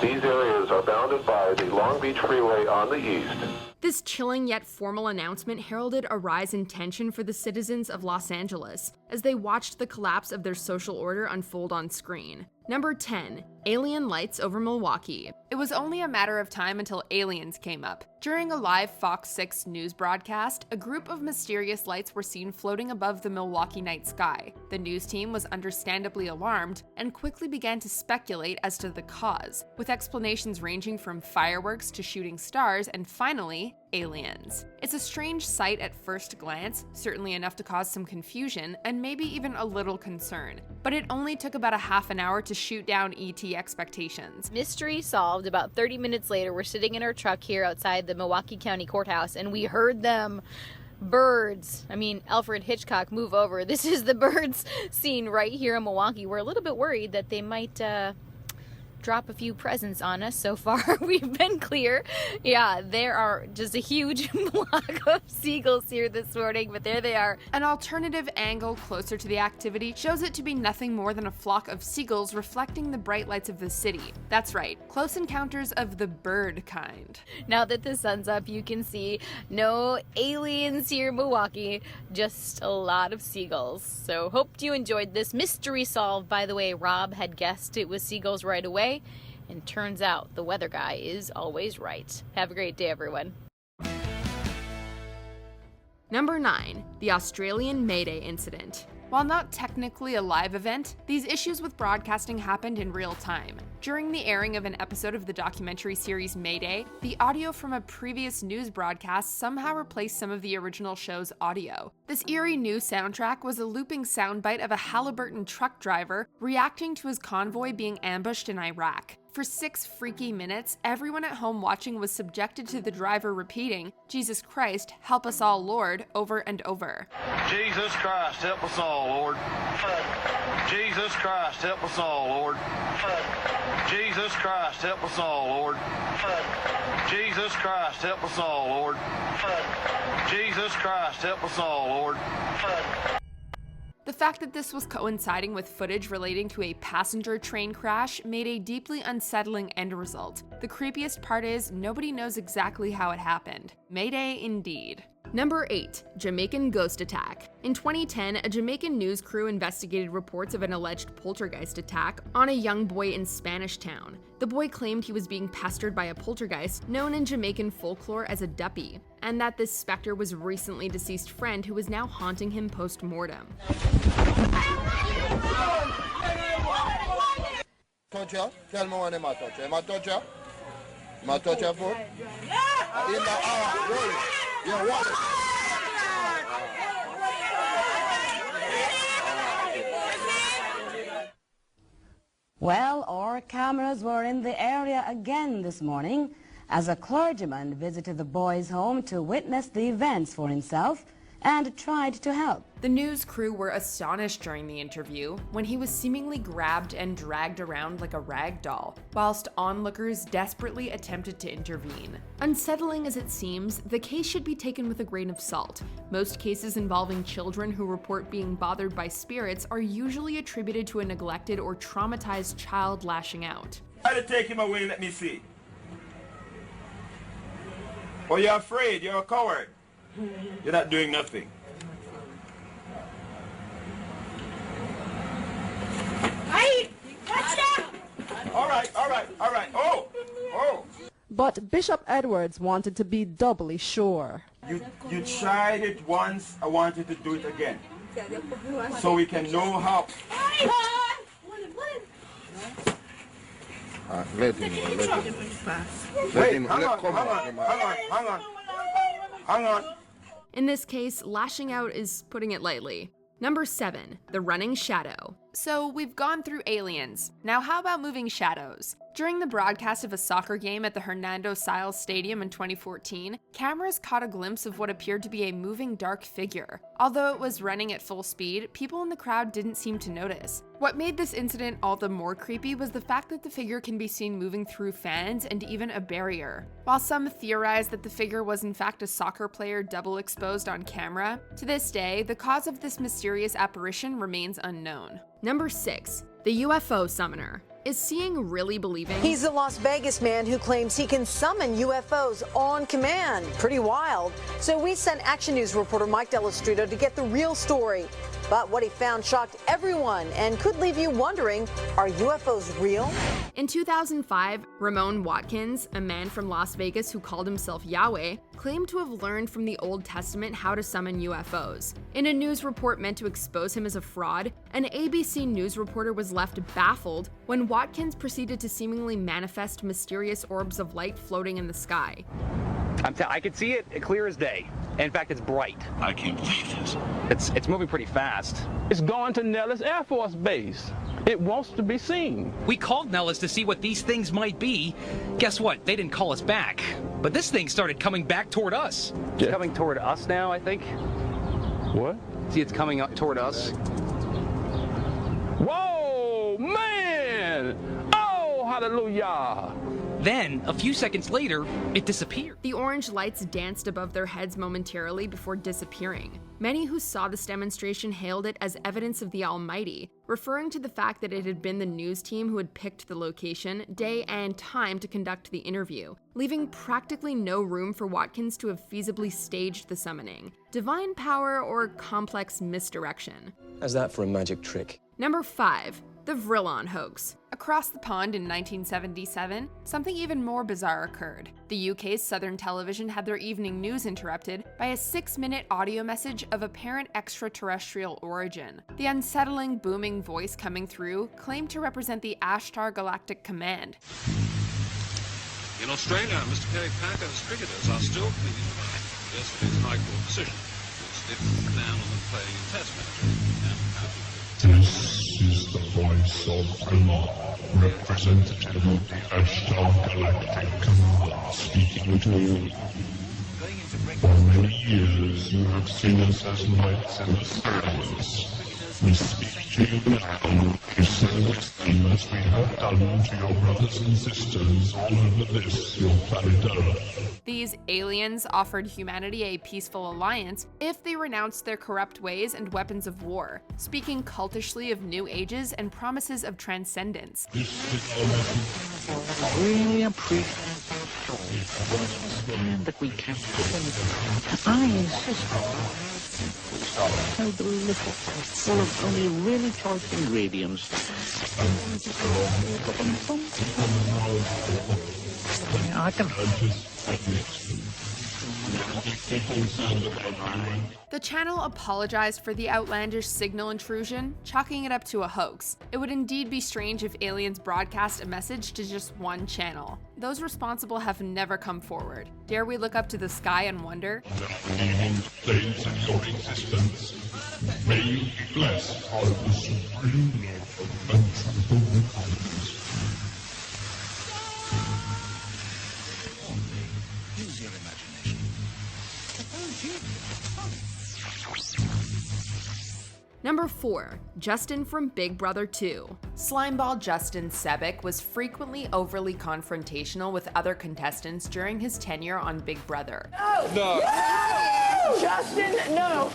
These areas are bounded by the Long Beach Freeway on the east. This chilling yet formal announcement heralded a rise in tension for the citizens of Los Angeles as they watched the collapse of their social order unfold on screen. Number 10. Alien lights over Milwaukee. It was only a matter of time until aliens came up. During a live Fox 6 news broadcast, a group of mysterious lights were seen floating above the Milwaukee night sky. The news team was understandably alarmed and quickly began to speculate as to the cause, with explanations ranging from fireworks to shooting stars and finally, aliens. It's a strange sight at first glance, certainly enough to cause some confusion and maybe even a little concern. But it only took about a half an hour to shoot down ET expectations. Mystery solved. About 30 minutes later, we're sitting in our truck here outside the Milwaukee County Courthouse and we heard them. Birds. I mean, Alfred Hitchcock, move over. This is the birds scene right here in Milwaukee. We're a little bit worried that they might drop a few presents on us. So far we've been clear. Yeah, there are just a huge flock of seagulls here this morning, but there they are. An alternative angle closer to the activity shows it to be nothing more than a flock of seagulls reflecting the bright lights of the city. That's right, close encounters of the bird kind. Now that the sun's up, you can see no aliens here in Milwaukee, just a lot of seagulls. So hope you enjoyed this mystery solved. By the way, Rob had guessed it was seagulls right away. And turns out the weather guy is always right. Have a great day, everyone. Number 9. The Australian Mayday Incident. While not technically a live event, these issues with broadcasting happened in real time. During the airing of an episode of the documentary series Mayday, the audio from a previous news broadcast somehow replaced some of the original show's audio. This eerie new soundtrack was a looping soundbite of a Halliburton truck driver reacting to his convoy being ambushed in Iraq. For 6 freaky minutes, everyone at home watching was subjected to the driver repeating, "Jesus Christ, help us all, Lord," over and over. Jesus Christ, help us all, Lord. Jesus Christ, help us all, Lord. Jesus Christ, help us all, Lord. Jesus Christ, help us all, Lord. Jesus Christ, help us all, Lord. The fact that this was coinciding with footage relating to a passenger train crash made a deeply unsettling end result. The creepiest part is nobody knows exactly how it happened. Mayday indeed. Number 8. Jamaican ghost attack. In 2010, a Jamaican news crew investigated reports of an alleged poltergeist attack on a young boy in Spanish Town. The boy claimed he was being pestered by a poltergeist known in Jamaican folklore as a duppy, and that this specter was a recently deceased friend who was now haunting him post-mortem. Touch her? Tell me when I touch her. Am I touch her? Am I touch her foot? In the roll it. Yeah, what? Well, our cameras were in the area again this morning as a clergyman visited the boy's home to witness the events for himself and tried to help. The news crew were astonished during the interview when he was seemingly grabbed and dragged around like a rag doll, whilst onlookers desperately attempted to intervene. Unsettling as it seems, the case should be taken with a grain of salt. Most cases involving children who report being bothered by spirits are usually attributed to a neglected or traumatized child lashing out. Try to take him away, let me see. Oh, you're afraid, you're a coward. You're not doing nothing. Hey, watch out! All right. Oh. But Bishop Edwards wanted to be doubly sure. You tried it once, I want you to do it again. So we can know how. Let him. Wait, hang on. In this case, lashing out is putting it lightly. Number 7, the running shadow. So we've gone through aliens. Now how about moving shadows? During the broadcast of a soccer game at the Hernando Siles Stadium in 2014, cameras caught a glimpse of what appeared to be a moving dark figure. Although it was running at full speed, people in the crowd didn't seem to notice. What made this incident all the more creepy was the fact that the figure can be seen moving through fans and even a barrier. While some theorized that the figure was in fact a soccer player double exposed on camera, to this day, the cause of this mysterious apparition remains unknown. Number 6, the UFO summoner. Is seeing really believing? He's the Las Vegas man who claims he can summon UFOs on command. Pretty wild. So we sent Action News reporter Mike Delastrito to get the real story. But what he found shocked everyone and could leave you wondering, are UFOs real? In 2005, Ramon Watkins, a man from Las Vegas who called himself Yahweh, claimed to have learned from the Old Testament how to summon UFOs. In a news report meant to expose him as a fraud, an ABC News reporter was left baffled when Watkins proceeded to seemingly manifest mysterious orbs of light floating in the sky. I could see it clear as day. In fact, it's bright. I can't believe this. It's moving pretty fast. It's going to Nellis Air Force Base. It wants to be seen. We called Nellis to see what these things might be. Guess what? They didn't call us back. But this thing started coming back toward us. It's coming toward us now, I think. What? See, it's coming up toward us. Whoa, man! Oh, hallelujah! Then, a few seconds later, it disappeared. The orange lights danced above their heads momentarily before disappearing. Many who saw this demonstration hailed it as evidence of the Almighty, referring to the fact that it had been the news team who had picked the location, day, and time to conduct the interview, leaving practically no room for Watkins to have feasibly staged the summoning. Divine power or complex misdirection. How's that for a magic trick? Number 5. The Vrillon hoax. Across the pond in 1977, something even more bizarre occurred. The UK's Southern Television had their evening news interrupted by a 6-minute audio message of apparent extraterrestrial origin. The unsettling, booming voice coming through claimed to represent the Ashtar Galactic Command. In Australia, Mr. Kerry Packer's cricketers are still pleading by yesterday's High Court decision, which lifted the ban on them playing in Test matches. This is the voice of Allah, representative of the Ashtar Galactic Command, speaking to you. For many years you have seen us as lights in the stars. We speak to you now to say the same as we have done to your brothers and sisters all over this, your planet Earth. These aliens offered humanity a peaceful alliance if they renounced their corrupt ways and weapons of war, speaking cultishly of new ages and promises of transcendence. This is our message. Really appreciate And that we can't I insist on the liquor full of only really choice ingredients. I can The channel apologized for the outlandish signal intrusion, chalking it up to a hoax. It would indeed be strange if aliens broadcast a message to just one channel. Those responsible have never come forward. Dare we look up to the sky and wonder? Days of your existence, may you be blessed by the supreme love and truth. Use your imagination. Number 4. Justin from Big Brother 2. Slimeball Justin Sebic was frequently overly confrontational with other contestants during his tenure on Big Brother. No! Justin, no!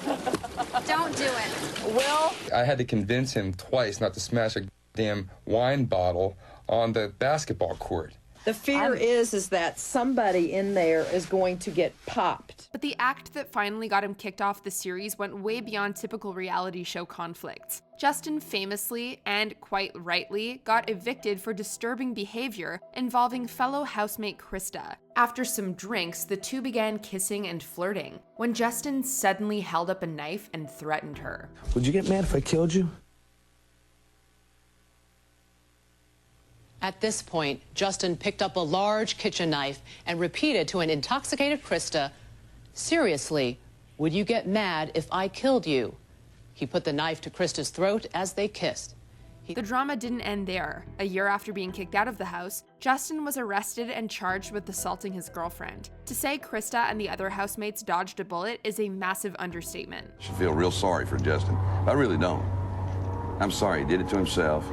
Don't do it. Will? I had to convince him twice not to smash a damn wine bottle on the basketball court. The fear is that somebody in there is going to get popped. But the act that finally got him kicked off the series went way beyond typical reality show conflicts. Justin famously, and quite rightly, got evicted for disturbing behavior involving fellow housemate Krista. After some drinks, the two began kissing and flirting, when Justin suddenly held up a knife and threatened her. Would you get mad if I killed you? At this point, Justin picked up a large kitchen knife and repeated to an intoxicated Krista, "Seriously, would you get mad if I killed you?" He put the knife to Krista's throat as they kissed. The drama didn't end there. A year after being kicked out of the house, Justin was arrested and charged with assaulting his girlfriend. To say Krista and the other housemates dodged a bullet is a massive understatement. I should feel real sorry for Justin. I really don't. I'm sorry he did it to himself.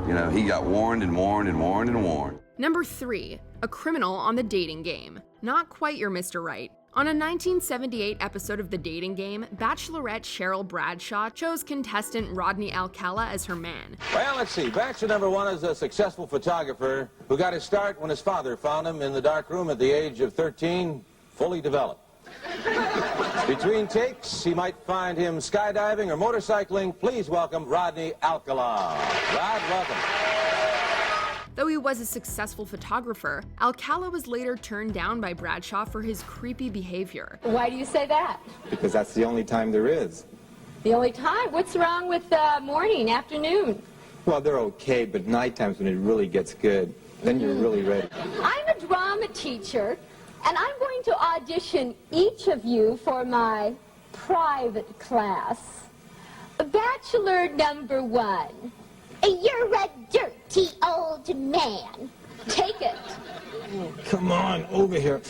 You know, he got warned and warned and warned and warned. Number 3, a criminal on the dating game. Not quite your Mr. Right. On a 1978 episode of The Dating Game, Bachelorette Cheryl Bradshaw chose contestant Rodney Alcala as her man. Well, let's see. Bachelor number 1 is a successful photographer who got his start when his father found him in the dark room at the age of 13, fully developed. Between takes, he might find him skydiving or motorcycling. Please welcome Rodney Alcala. Rod, welcome. Though he was a successful photographer, Alcala was later turned down by Bradshaw for his creepy behavior. Why do you say that? Because that's the only time there is. The only time? What's wrong with morning, afternoon? Well, they're okay, but night times when it really gets good, then you're really ready. I'm a drama teacher, and I'm going to audition each of you for my private class. Bachelor number 1. You're a dirty old man. Take it. Oh, come on, over here.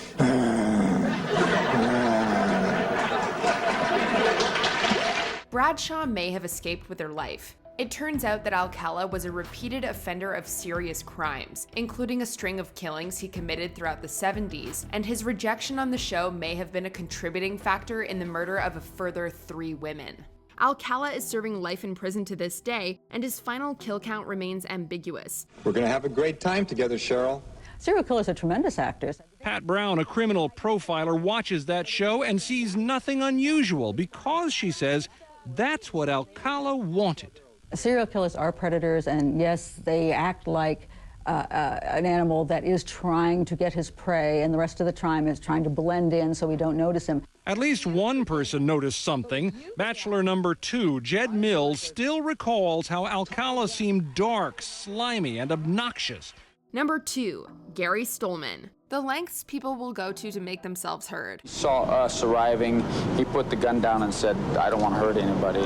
Bradshaw may have escaped with her life. It turns out that Alcala was a repeated offender of serious crimes, including a string of killings he committed throughout the 70s, and his rejection on the show may have been a contributing factor in the murder of a further 3 women. Alcala is serving life in prison to this day, and his final kill count remains ambiguous. We're going to have a great time together, Cheryl. Serial killers are tremendous actors. Pat Brown, a criminal profiler, watches that show and sees nothing unusual because, she says, that's what Alcala wanted. Serial killers are predators, and yes, they act like an animal that is trying to get his prey, and the rest of the time is trying to blend in so we don't notice him. At least one person noticed something. Bachelor number 2, Jed Mills, still recalls how Alcala seemed dark, slimy, and obnoxious. Number 2, Gary Stolman. The lengths people will go to make themselves heard. He saw us arriving, he put the gun down and said, "I don't want to hurt anybody,"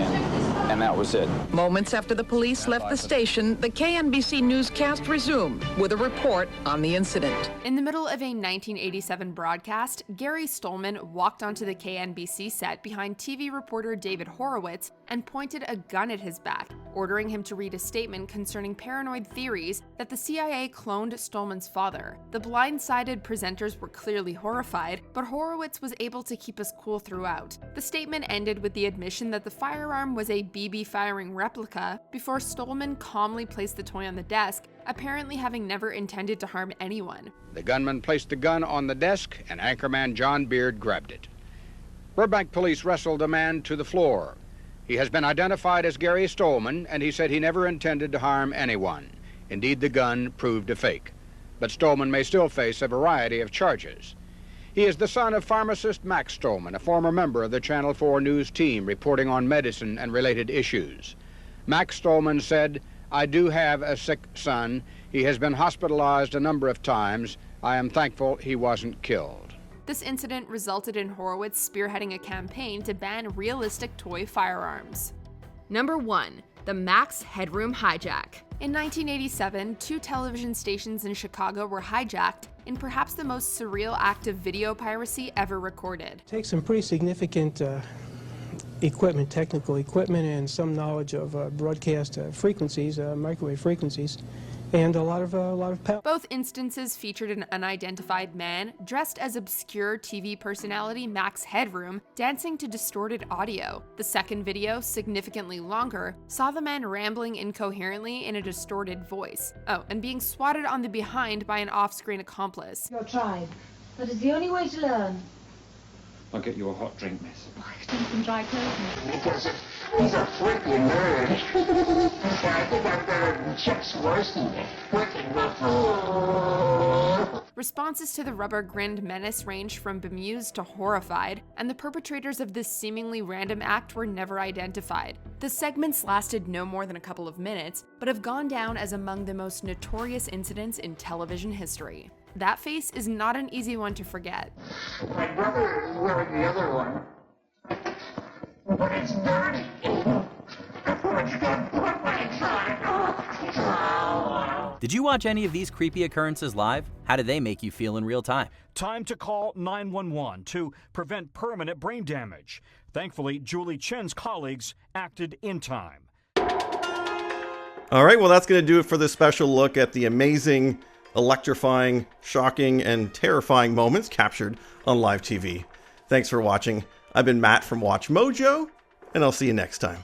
and that was it. Moments after the police left the station, the KNBC newscast resumed with a report on the incident. In the middle of a 1987 broadcast, Gary Stolman walked onto the KNBC set behind TV reporter David Horowitz and pointed a gun at his back, ordering him to read a statement concerning paranoid theories that the CIA cloned Stolman's father. The blindsided presenters were clearly horrified, but Horowitz was able to keep us cool throughout. The statement ended with the admission that the firearm was a BB firing replica before Stolman calmly placed the toy on the desk apparently having never intended to harm anyone. The gunman placed the gun on the desk, and anchorman John Beard grabbed it. Burbank police wrestled the man to the floor. He has been identified as Gary Stolman, and he said he never intended to harm anyone. Indeed, the gun proved a fake. But Stolman may still face a variety of charges. He is the son of pharmacist Max Stolman, a former member of the Channel 4 News team reporting on medicine and related issues. Max Stolman said, "I do have a sick son. He has been hospitalized a number of times. I am thankful he wasn't killed." This incident resulted in Horowitz spearheading a campaign to ban realistic toy firearms. Number 1. The Max Headroom Hijack. In 1987, 2 television stations in Chicago were hijacked in perhaps the most surreal act of video piracy ever recorded. It takes some pretty significant equipment, technical equipment, and some knowledge of broadcast frequencies, microwave frequencies, and a lot of power. Both instances featured an unidentified man dressed as obscure TV personality Max Headroom dancing to distorted audio. The second video, significantly longer, saw the man rambling incoherently in a distorted voice. Oh, and being swatted on the behind by an off-screen accomplice. Your tribe. That is the only way to learn. I'll get you a hot drink, miss. Some dry clothing. Because he's a freaking nerd. I think I'm better than Chuck Swirsky. Freaking buffoon. Responses to the rubber-grinned menace ranged from bemused to horrified, and the perpetrators of this seemingly random act were never identified. The segments lasted no more than a couple of minutes, but have gone down as among the most notorious incidents in television history. That face is not an easy one to forget. My brother is wearing the other one. But it's dirty. Did you watch any of these creepy occurrences live? How did they make you feel in real time? Time to call 911 to prevent permanent brain damage. Thankfully, Julie Chen's colleagues acted in time. All right, well, that's going to do it for this special look at the amazing, electrifying, shocking, and terrifying moments captured on live TV. Thanks for watching. I've been Matt from Watch Mojo, and I'll see you next time.